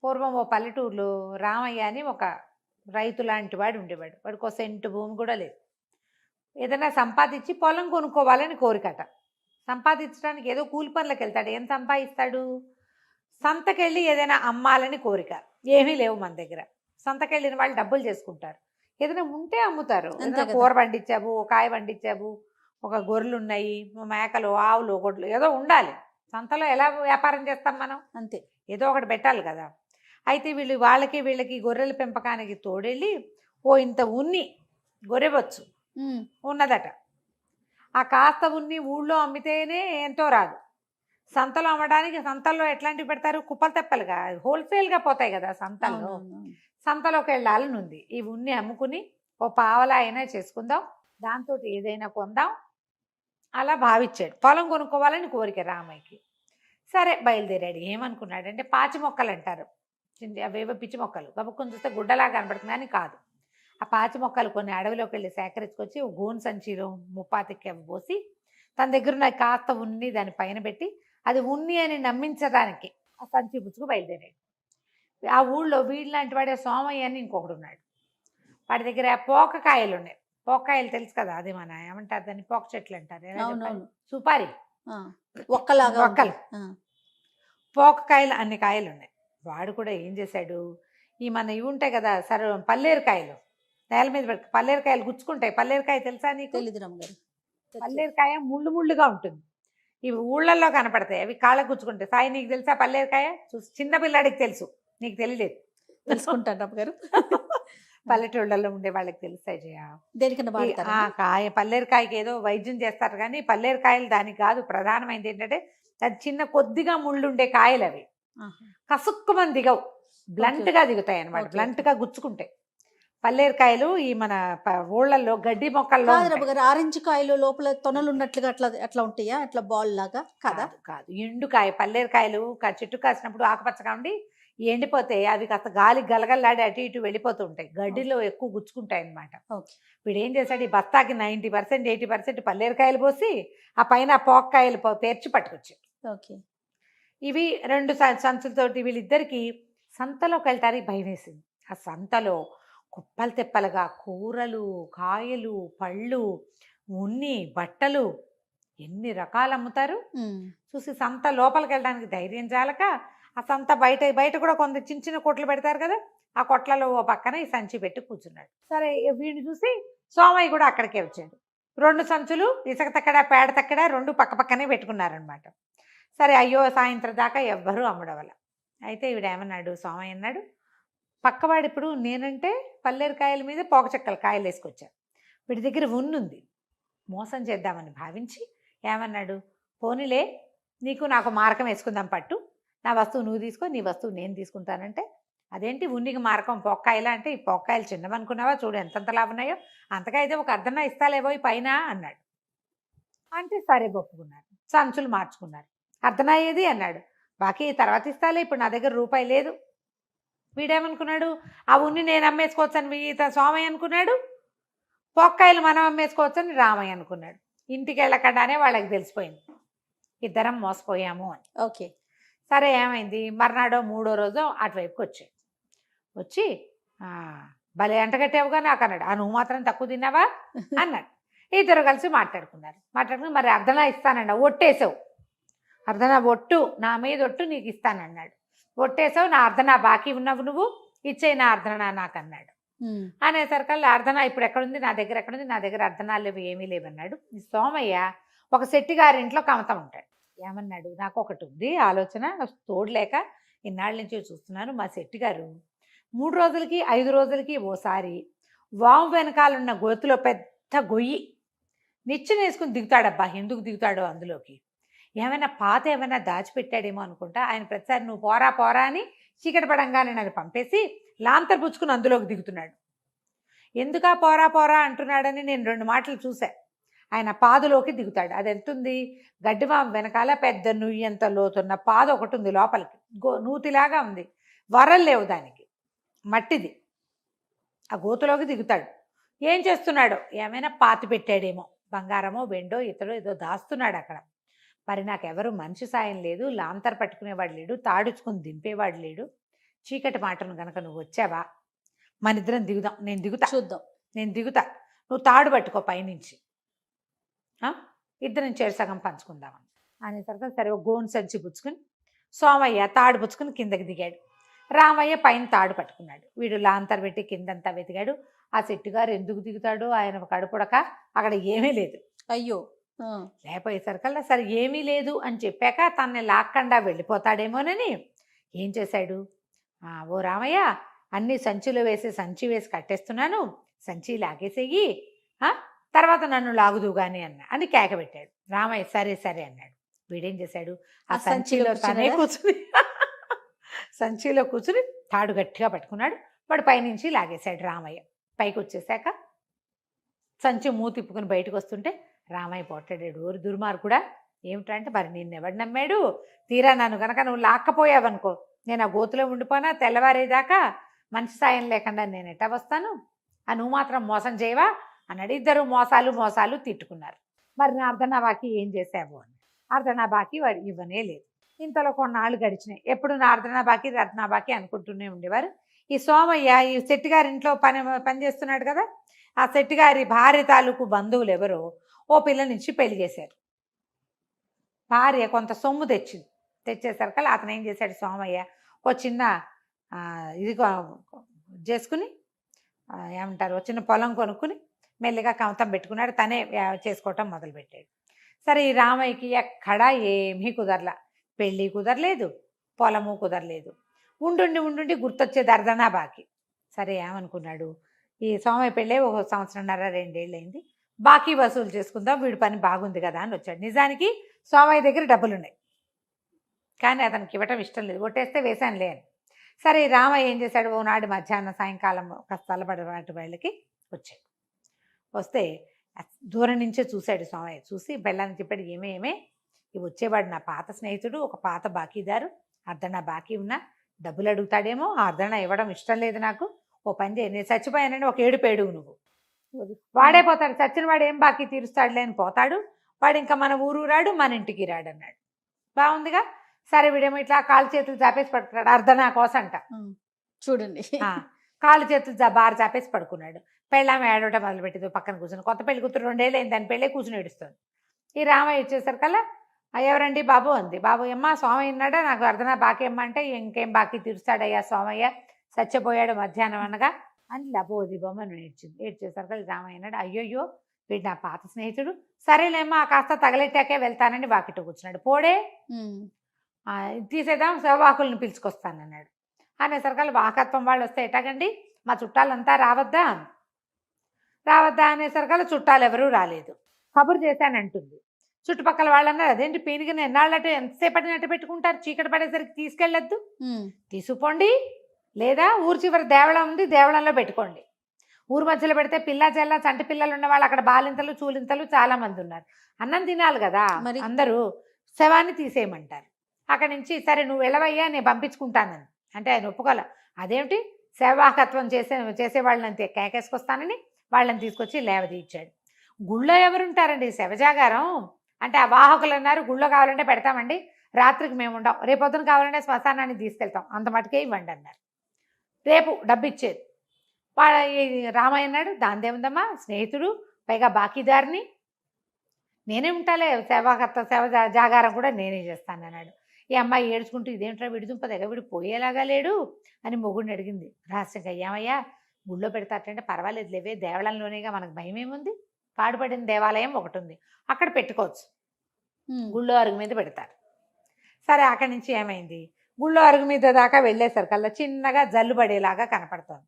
పూర్వం ఓ పల్లెటూరులో రామయ్య అని ఒక రైతు లాంటి వాడు ఉండేవాడు. వాడికి 1 సెంటు భూమి కూడా లేదు. ఏదైనా సంపాదించి పొలం కొనుక్కోవాలని కోరికట. సంపాదించడానికి ఏదో కూలి పనులకు వెళ్తాడు. ఏం సంపాదిస్తాడు, సంతకెళ్ళి ఏదైనా అమ్మాలని కోరిక. ఏమీ లేవు మన దగ్గర. సంతకెళ్ళిన వాళ్ళు డబ్బులు చేసుకుంటారు, ఏదైనా ఉంటే అమ్ముతారు. కూర పండించావు, కాయ పండించావు, ఒక గొర్రెలు ఉన్నాయి, మేకలు, ఆవులు, గొడ్లు ఏదో ఉండాలి. సంతలో ఎలా వ్యాపారం చేస్తాం మనం, అంతే, ఏదో ఒకటి పెట్టాలి కదా. అయితే వీళ్ళకి గొర్రెల పెంపకానికి తోడెళ్ళి ఓ ఇంత ఉన్ని గొర్రెవచ్చు ఉన్నదట. ఆ కాస్త ఉన్ని ఊళ్ళో అమ్మితేనే ఎంతో రాదు. సంతలో అమ్మడానికి, సంతల్లో ఎట్లాంటివి పెడతారు, కుప్పలు తెప్పలుగా హోల్సేల్గా పోతాయి కదా సంతల్లో. సంతలోకి వెళ్ళాలని ఉంది. ఈ ఉన్ని అమ్ముకుని ఓ పావలా అయినా చేసుకుందాం, దాంతో ఏదైనా కొందాం అలా భావించాడు. పొలం కొనుక్కోవాలని కోరిక రామయ్యకి. సరే బయలుదేరాడు. ఏమనుకున్నాడంటే, పాచి మొక్కలు అంటారు, అవేవో పిచ్చి మొక్కలు, గబుక్కుని చూస్తే గుడ్డలా కనబడుతుంది అని కాదు. ఆ పాచి మొక్కలు కొన్ని అడవిలోకి వెళ్ళి సేకరించుకొచ్చి గోను సంచిలో ముప్పాతికి పోసి తన దగ్గర ఉన్న కాస్త ఉన్ని దాని పైన పెట్టి, అది ఉన్ని అని నమ్మించడానికి ఆ సంచి పుచ్చుకు బయలుదేరాడు. ఆ ఊళ్ళో వీళ్ళలాంటి వాడే సోమయ్య అని ఇంకొకడు ఉన్నాడు. వాడి దగ్గర పోకకాయలు ఉన్నాయి. పోకకాయలు తెలుసు కదా, అది మన ఏమంటారు దాన్ని, పోక చెట్లు అంటారు. ఎలా చెప్పాలి? అవునవును. సుపారి ఒక్కలాగా ఒక్కలు. ఉంటాయి. పోకకాయలు అన్ని కాయలు ఉన్నాయి. వాడు కూడా ఏం చేశాడు, ఈ మన ఇవి ఉంటాయి కదా పల్లేరుకాయలు, నేల మీద పెట్టి పల్లేరుకాయలు గుచ్చుకుంటాయి. పల్లేరుకాయ తెలుసా నీకు? తెలీదు రమ్మగారు. పల్లేరుకాయ ముళ్ళు ముళ్ళుగా ఉంటుంది. ఇవి ఊళ్ళల్లో కనపడతాయి, అవి కాళ్ళకు గుచ్చుకుంటాయి. సాయి నీకు తెలుసా పల్లేరుకాయ? చూసి చిన్న పిల్లాడికి తెలుసు, నీకు తెలియలేదు. తెలుసుకుంటాను రమ్మగారు. పల్లెటూళ్ళల్లో ఉండే వాళ్ళకి తెలుస్తాయి జయ. దేనికన్నా వాడతారా? కాయ పల్లేరుకాయకి ఏదో వైద్యం చేస్తారు కానీ పల్లేరుకాయలు దానికి కాదు. ప్రధానమైనది ఏంటంటే అది చిన్న కొద్దిగా ముళ్ళు ఉండే కాయలు. అవి కసుక్కుమని దిగవు, బ్లంట్గా దిగుతాయి అనమాట. బ్లంట్గా గుచ్చుకుంటాయి పల్లేరుకాయలు. ఈ మన ఊళ్ళల్లో గడ్డి మొక్కల్లో రమ్మగారు ఆరెంజ్ కాయలు లోపల తొనలు ఉన్నట్లుగా అట్లా అట్లా ఉంటాయా? అట్లా బాల్ లాగా కదా? కాదు, ఎండుకాయ. పల్లేరుకాయలు చెట్టు కాసినప్పుడు ఆకుపచ్చగా ఉండి ఎండిపోతే అవి కాస్త గాలి గలగల్లాడి అటు ఇటు వెళ్ళిపోతూ ఉంటాయి. గడ్డిలో ఎక్కువ గుచ్చుకుంటాయి అనమాట. వీడు ఏం చేశాడు, ఈ బస్తాకి 90% 80% పల్లేరుకాయలు పోసి ఆ పైన పోక్కాయలు పేర్చి పట్టుకొచ్చాడు. ఓకే. ఇవి 2 సంచులతోటి వీళ్ళిద్దరికి సంతలోకి వెళ్ళటానికి భయం వేసింది. ఆ సంతలో కుప్పలు తెప్పలుగా కూరలు, కాయలు, పళ్ళు, ఉన్ని, బట్టలు ఎన్ని రకాలు అమ్ముతారు. చూసి సంత లోపలికి వెళ్ళడానికి ధైర్యం చాలక ఆ సంత బయట కూడా కొంత చిన్న చిన్న కొట్లు పెడతారు కదా, ఆ కొట్లలో ఓ పక్కన ఈ సంచి పెట్టి కూర్చున్నాడు. సరే వీడిని చూసి సోమయ్య కూడా అక్కడికే వచ్చాడు. 2 సంచులు ఇసుక తక్కడ పేడ తక్కడ 2 పక్క పక్కనే పెట్టుకున్నారనమాట. సరే అయ్యో సాయంత్రం దాకా ఎవ్వరూ అమ్మడవల. అయితే వీడేమన్నాడు, సోమయ్య అన్నాడు, పక్కవాడు ఇప్పుడు నేనంటే పల్లేరుకాయల మీద పోక చెక్కల కాయలు వేసుకొచ్చాను, వీడి దగ్గర ఉన్నుంది, మోసం చేద్దామని భావించి ఏమన్నాడు, పోనీలే నీకు నాకు మారకం వేసుకుందాం పట్టు, నా వస్తువు నువ్వు తీసుకో, నీ వస్తువు నేను తీసుకుంటానంటే, అదేంటి ఉన్నికి మారకం పోక్కాయలా అంటే, ఈ పోక్కాయలు చిన్నవనుకున్నావా, చూడు ఎంతంతలా ఉన్నాయో, అంతగా అయితే ఒక అర్ధన ఇస్తాలేవో ఈ పైన అన్నాడు. అంటే సరే ఒప్పుకున్నారు. సంచులు మార్చుకున్నారు. అర్ధన అయ్యేది అన్నాడు, బాకీ తర్వాత ఇస్తాలే, ఇప్పుడు నా దగ్గర రూపాయి లేదు. వీడేమనుకున్నాడు, ఆ ఉన్ని నేను అమ్మేసుకోవచ్చని సోమయ్య అనుకున్నాడు, పోక్కాయలు మనం అమ్మేసుకోవచ్చని రామయ్య అనుకున్నాడు. ఇంటికి వెళ్ళకుండానే వాళ్ళకి తెలిసిపోయింది ఇద్దరం మోసపోయాము అని. ఓకే. సరే ఏమైంది, మర్నాడో 3వ రోజు అటువైపుకి వచ్చాడు. వచ్చి భలే ఎంటగట్టావుగా నాకు అన్నాడు. నువ్వు మాత్రం తక్కువ తిన్నావా అన్నాడు. ఇద్దరు కలిసి మాట్లాడుకుని మరి అర్ధనా ఇస్తానండి, ఒట్టేసావు, అర్ధనా ఒట్టు, నా మీద ఒట్టు నీకు ఇస్తానన్నాడు. ఒట్టేసావు, నా అర్ధనా బాకీ ఉన్నావు, నువ్వు ఇచ్చేయి నా అర్ధనా నాకు అన్నాడు. అనేసరికల్లా అర్ధనా ఇప్పుడు ఎక్కడుంది, నా దగ్గర ఎక్కడుంది, నా దగ్గర అర్ధనాలు లేవు, ఏమీ లేవన్నాడు. సోమయ్య ఒక శెట్టిగారింట్లో కమతం ఉంటాడు. ఏమన్నాడు, నాకు ఒకటి ఉంది ఆలోచన, తోడలేక ఇన్నాళ్ళ నుంచి చూస్తున్నాను. మా శెట్టిగారు 3 రోజులకి 5 రోజులకి ఓసారి వాము వెనకాలన్న గోతులో పెద్ద గొయ్యి నిచ్చెన వేసుకుని దిగుతాడబ్బా. ఎందుకు దిగుతాడో అందులోకి, ఏమైనా పాత ఏమైనా దాచిపెట్టాడేమో అనుకుంటా. ఆయన ప్రతిసారి నువ్వు పోరా పోరా అని చీకటి పడంగానే నన్ను పంపేసి లాంతర్ పుచ్చుకుని అందులోకి దిగుతున్నాడు. ఎందుకా పోరా పోరా అంటున్నాడని నేను 2 మాటలు చూశా. ఆయన పాదులోకి దిగుతాడు. అది ఎంతుంది, గడ్డివాము వెనకాల పెద్ద నుయ్యంత లోతున్న పాదు ఒకటి ఉంది, లోపలికి నూతిలాగా ఉంది, వరలు లేవు దానికి, మట్టిది. ఆ గోతులోకి దిగుతాడు. ఏం చేస్తున్నాడో, ఏమైనా పాతి పెట్టాడేమో, బంగారమో వెండో ఇతడో ఏదో దాస్తున్నాడు అక్కడ. మరి నాకెవరు మనిషి సాయం లేదు, లాంతర్ పట్టుకునేవాడు లేడు, తాడుచుకుని దింపేవాడు లేడు. చీకటి మాటను గనక నువ్వు వచ్చావా, మన ఇద్దరం దిగుదాం, నేను దిగుతా, చూద్దాం, నేను దిగుతా, నువ్వు తాడు పట్టుకో పైనుంచి, ఇద్దరం చేరు సగం పంచుకుందామని అనేసరికి సరే ఒక గోను సంచి పుచ్చుకుని సోమయ్య తాడు పుచ్చుకుని కిందకి దిగాడు. రామయ్య పైన తాడు పట్టుకున్నాడు. వీడు లాంతర్ పెట్టి కిందంతా వెతికాడు. ఆ శెట్టిగారు ఎందుకు దిగుతాడు, ఆయన కడుపుడక అక్కడ ఏమీ లేదు. అయ్యో, లేకపోయేసరికల్లా సరే ఏమీ లేదు అని చెప్పాక తనని లాక్కుండా వెళ్ళిపోతాడేమోనని ఏం చేశాడు, ఓ రామయ్య అన్ని సంచిలో వేసి సంచి వేసి కట్టేస్తున్నాను, సంచి లాగేసేయి, తర్వాత నన్ను లాగుదు గాని అని కేక పెట్టాడు. రామయ్య సరే సరే అన్నాడు. వీడేం చేశాడు, ఆ సంచిలో తనే కూర్చుని సంచిలో కూర్చుని తాడు గట్టిగా పట్టుకున్నాడు. వాడు పైనుంచి లాగేశాడు రామయ్య. పైకి వచ్చేసాక సంచి మూతిప్పుకుని బయటకు వస్తుంటే రామయ్య పోటాడాడు. ఓరి దుర్మార్గుడా, ఏమిటంటే మరి నిన్నెవడు నమ్మాడు, తీరా నన్ను కనుక నువ్వు లాక్కపోయావనుకో, నేను ఆ గోతులో ఉండిపోనా, తెల్లవారేదాకా మనిషి సాయం లేకుండా నేను ఎట్టా వస్తాను, నువ్వు మాత్రం మోసం చేయవా అన్నాడు. ఇద్దరు మోసాలు తిట్టుకున్నారు. మరి నా అర్ధనా బాకీ ఏం చేసావు అని. అర్ధనా బాకీ వాడు ఇవ్వనే లేదు. ఇంతలో కొన్నాళ్ళు గడిచినాయి. ఎప్పుడు నార్దనాబాకి రత్నాబాకి అనుకుంటూనే ఉండేవారు. ఈ సోమయ్య ఈ శెట్టి గారి ఇంట్లో పని చేస్తున్నాడు కదా, ఆ శెట్టి గారి భార్య తాలూకు బంధువులు ఎవరో ఓ పిల్లనిచ్చి పెళ్లి చేశారు. భార్య కొంత సొమ్ము తెచ్చేసరికల్లా అతను ఏం చేశాడు సోమయ్య, ఓ చిన్న ఇది చేసుకుని ఏమంటారు, ఓ చిన్న పొలం కొనుక్కుని మెల్లిగా కమతం పెట్టుకున్నాడు. తనే చేసుకోవటం మొదలుపెట్టాడు. సరే ఈ రామయ్యకి ఎక్కడా ఏమీ కుదరలా, పెళ్ళి కుదరలేదు, పొలము కుదరలేదు. ఉండుండి గుర్తొచ్చేది అర్ధనా బాకీ. సరే ఏమనుకున్నాడు, ఈ సోమయ్య పెళ్ళే ఒక 1.5 సంవత్సరం 2 అయింది, బాకీ వసూలు చేసుకుందాం, వీడి పని బాగుంది కదా అని వచ్చాడు. నిజానికి సోమయ్య దగ్గర డబ్బులున్నాయి, కానీ అతనికి ఇవ్వటం ఇష్టం లేదు, ఒట్టేస్తే వేశాను లేని. సరే రామయ్య ఏం చేశాడు, ఓనాడు మధ్యాహ్నం సాయంకాలం కాస్త తలబడి వాళ్ళకి వచ్చాడు. వస్తే దూరం నుంచే చూశాడు సోమయ్య. చూసి బెల్లాన్ని చెప్పాడు, ఏమే ఇవి వచ్చేవాడు నా పాత స్నేహితుడు, ఒక పాత బాకీదారు, అర్ధనా బాకీ ఉన్నా డబ్బులు అడుగుతాడేమో, ఆ అర్ధనా ఇవ్వడం ఇష్టం లేదు నాకు, ఓ పని చేయి, నేను చచ్చిపోయానని ఒక ఏడుపేడు నువ్వు, వాడే పోతాడు, చచ్చిన వాడు ఏం బాకీ తీరుస్తాడులే అని పోతాడు, వాడు ఇంకా మన ఊరు రాడు, మన ఇంటికి రాడు అన్నాడు. బాగుందిగా. సరే వీడేమో ఇట్లా కాళ్ళు చేతులు చాపేసి పడుకున్నాడు, అర్ధనా కోసంట చూడండి, కాళ్ళు చేతులు బారు చాపేసి పడుకున్నాడు. పెళ్ళామె ఏడవటం మొదలుపెట్టింది పక్కన కూర్చుని. కొత్త పెళ్లి కూతురు 2 ఏళ్ళు అయింది, దాని పెళ్ళే కూర్చుని ఏడుస్తుంది. ఈ రామయ్య వచ్చేసరికల్లా ఎవరండి బాబు అంది. బాబు అమ్మ సోమయ్య ఉన్నాడా, నాకు అర్ధనా బాకీ అమ్మ అంటే, ఇంకేం బాకీ తీరుస్తాడయ్యా సోమయ్య, చచ్చిపోయాడు మధ్యాహ్నం అనగా అని లబోది బొమ్మను ఏడ్చేసరికి రామయ్య అన్నాడు, అయ్యోయ్యో వీడు నా పాత స్నేహితుడు, సరేలేమ్మా కాస్త తగలెట్టాకే వెళ్తానని వాకిట కూర్చున్నాడు. పోడే తీసేద్దాం, శవవాకులను పిలుచుకొస్తానన్నాడు. అనేసరికల్లా వాకత్వం వాళ్ళు వస్తే ఎటాగండి, మా చుట్టాలంతా రావద్దా అనేసరికల్లా చుట్టాలు ఎవరూ రాలేదు. కబురు చేశానంటుంది. చుట్టుపక్కల వాళ్ళన్నారు, అదేంటి పీనిగిన ఎన్నాళ్ళట్టు ఎంతసేపటి నట్టు పెట్టుకుంటారు, చీకటి పడేసరికి తీసుకెళ్ళొద్దు, తీసుకుపోండి, లేదా ఊరు చివరి దేవళం ఉంది, దేవళంలో పెట్టుకోండి. ఊరు మధ్యలో పెడితే పిల్ల చెల్ల చంటి పిల్లలు ఉన్న వాళ్ళు అక్కడ బాలింతలు చూలింతలు చాలా మంది ఉన్నారు, అన్నం తినాలి కదా, అందరూ శవాన్ని తీసేయమంటారు. అక్కడి నుంచి సరే నువ్వు వెళ్ళవయ్యా నేను పంపించుకుంటానని అంటే ఆయన ఒప్పుకోలే. అదేమిటి సేవాకత్వం చేసేవాళ్ళని అంతే కేకేసుకొస్తానని వాళ్ళని తీసుకొచ్చి లేవదీయించాడు. గుళ్ళో ఎవరుంటారండి, శవజాగారం అంటే ఆ వాహకులు అన్నారు, గుళ్ళో కావాలంటే పెడతామండి, రాత్రికి మేము ఉండం, రేపొద్దున కావాలంటే శ్మశానాన్ని తీసుకెళ్తాం, అంత మటుకే ఇవ్వండి అన్నారు. రేపు డబ్బు ఇచ్చేది. రామయ్య అన్నాడు, దాందేముందమ్మా, స్నేహితుడు, పైగా బాకీదారిని, నేనే ఉంటాలే, సేవ జాగారం కూడా నేనే చేస్తాను అన్నాడు. ఈ అమ్మాయి ఏడ్చుకుంటూ, ఇదేంట్రా విడుదుంప దగ్గర వీడు పోయేలాగా లేడు అని మొగుడిని అడిగింది రహస్యంగా. ఏమయ్యా గుళ్ళో పెడతాటంటే పర్వాలేదు లేవే, దేవాలయంలోనేగా, మనకు భయం ఏముంది, పాడుపడిన దేవాలయం ఒకటి ఉంది అక్కడ పెట్టుకోవచ్చు, గుళ్ళో అరుగు మీద పెడతారు. సరే అక్కడి నుంచి ఏమైంది, గుళ్ళో అరుగు మీద దాకా వెళ్ళేసరికల్లా చిన్నగా జల్లు పడేలాగా కనపడుతుంది.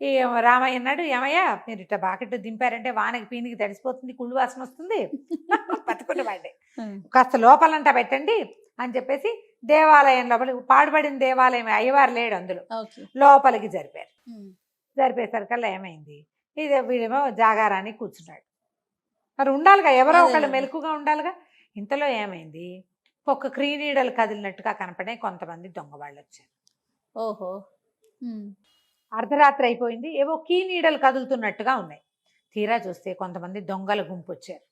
ఈ రామయ్య అన్నాడు, ఏమయ్యా మీరు ఇట్లా బాకెట్ దింపారంటే వానకి పీనికి తడిసిపోతుంది, కుళ్ళు వాసన వస్తుంది, బతుకుని వాడే కాస్త లోపలంట పెట్టండి అని చెప్పేసి దేవాలయం లోపలికి, పాడుపడిన దేవాలయం అయ్యవారు లేడు అందులో, లోపలికి జరిపారు. జరిపేసరికల్లా ఏమైంది, ఇది వీడేమో జాగారానికి కూర్చున్నాడు. మరి ఉండాలిగా, ఎవరో ఒకళ్ళు మెలకుగా ఉండాలిగా. ఇంతలో ఏమైంది, ఒక క్రీనీడలు కదిలినట్టుగా కనపడే కొంతమంది దొంగ వాళ్ళు వచ్చారు. ఓహో, అర్ధరాత్రి అయిపోయింది, ఏవో కీనీడలు కదులుతున్నట్టుగా ఉన్నాయి. తీరా చూస్తే కొంతమంది దొంగల గుంపు వచ్చారు.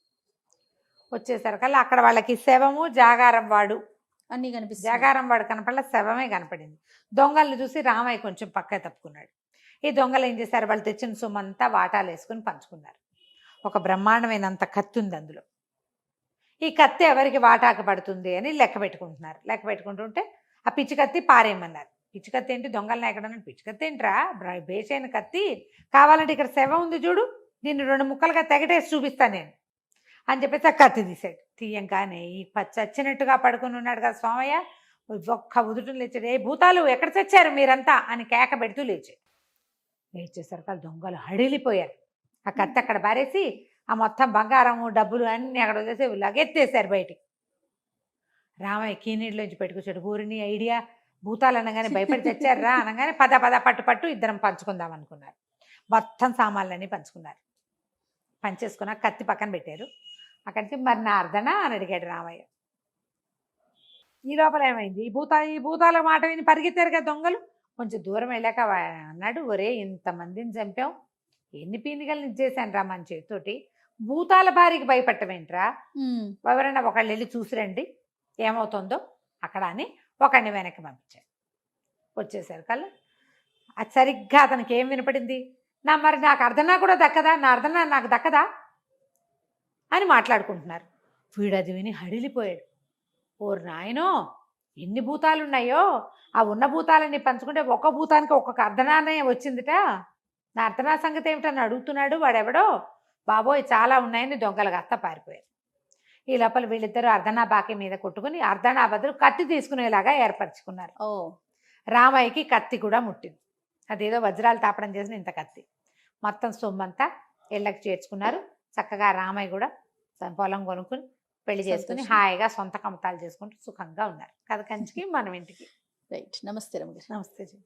వచ్చేసరికల్లా అక్కడ వాళ్ళకి శవము, జాగారం వాడు అన్నీ కనిపిస్తాయి. జాగారం వాడు కనపడలే, శవమే కనపడింది. దొంగల్ని చూసి రామయ్య కొంచెం పక్క తప్పుకున్నాడు. ఈ దొంగలు ఏం చేశారు, వాళ్ళు తెచ్చిన సొమ్మంతా వాటాలు వేసుకుని పంచుకున్నారు. ఒక బ్రహ్మాండమైనంత కత్తి ఉంది అందులో. ఈ కత్తి ఎవరికి వాటాకు పడుతుంది అని లెక్క పెట్టుకుంటున్నారు. లెక్క పెట్టుకుంటుంటే ఆ పిచ్చి కత్తి పారేయమన్నారు. పిచ్చి కత్తి ఏంటి, దొంగలను ఎక్కడన్నా పిచ్చి కత్తి ఏంట్రా, బేసైన కత్తి, కావాలంటే ఇక్కడ శవం ఉంది చూడు, దీన్ని 2 ముక్కలుగా తెగటేసి చూపిస్తాను నేను అని చెప్పేసి ఆ కత్తి తీసాడు. తీయంగానే ఈ చచ్చినట్టుగా పడుకుని ఉన్నాడు కదా సోమయ్య, ఒక్క ఉదుటం లేచాడు. ఏ భూతాలు ఎక్కడ చచ్చారు మీరంతా అని కేక పెడుతూ లేచాడు. లేచేసరికి ఆ దొంగలు హడిలిపోయారు. ఆ కత్తి అక్కడ పారేసి ఆ మొత్తం బంగారము డబ్బులు అన్నీ అక్కడ వదిలేసి లగెత్తేసారు బయటికి. రామయ్య కీనీళ్ళలోంచి పెట్టుకొచ్చాడు. ఊరిని ఐడియా, భూతాలు అనగానే భయపడి తెచ్చారా అనగానే పద పట్టు ఇద్దరం పంచుకుందాం అనుకున్నారు. మొత్తం సామాన్లన్నీ పంచుకున్నారు. పంచేసుకున్న కత్తి పక్కన పెట్టారు. అక్కడి నుంచి మరి నా అర్ధనా అని అడిగాడు రామయ్య. ఈ లోపల ఏమైంది, ఈ భూతాల మాట విని పరిగెత్తారు కదా దొంగలు. కొంచెం దూరం వెళ్ళాక అన్నాడు, ఒరే ఇంతమందిని చంపాం, ఎన్ని పీనికల్ని ఇచ్చేసాను రా మన చేతితోటి, భూతాల బారికి భయపట్టమేంట్రా, ఎవరైనా ఒకళ్ళు వెళ్ళి చూసిరండి ఏమవుతుందో అక్కడ అని ఒకడిని వెనక్కి పంపించారు. వచ్చేసారు కల్లా అది సరిగ్గా అతనికి ఏం వినపడింది, మరి నాకు అర్ధనా కూడా దక్కదా, నా అర్ధనా నాకు దక్కదా అని మాట్లాడుకుంటున్నారు. వీడు అది విని హడిలిపోయాడు. ఓరు నాయనో, ఎన్ని భూతాలు ఉన్నాయో, ఆ ఉన్న భూతాలన్నీ పంచుకుంటే ఒక్క భూతానికి ఒక్కొక్క అర్ధనానే వచ్చిందిట, నా అర్ధనా సంగతి ఏమిటని అడుగుతున్నాడు వాడెవడో, బాబోయ్ చాలా ఉన్నాయని దొంగలుగా అత్త పారిపోయారు. ఈ లోపల వీళ్ళిద్దరూ అర్ధనా బాకి మీద కొట్టుకుని అర్ధనా బదులు కత్తి తీసుకునేలాగా ఏర్పరచుకున్నారు. ఓ రామయ్యకి కత్తి కూడా ముట్టింది. అదేదో వజ్రాలు తాపడం చేసిన ఇంత కత్తి. మొత్తం సొమ్మంతా ఇళ్ళకి చేర్చుకున్నారు. చక్కగా రామయ్య కూడా తన పొలం కొనుక్కుని పెళ్లి చేసుకుని సంతోషం. హాయిగా సొంత కమతాలు చేసుకుంటూ సుఖంగా ఉన్నారు. కథ కంచికి మనం ఇంటికి. రైట్. నమస్తే రమగారు. నమస్తే జీ.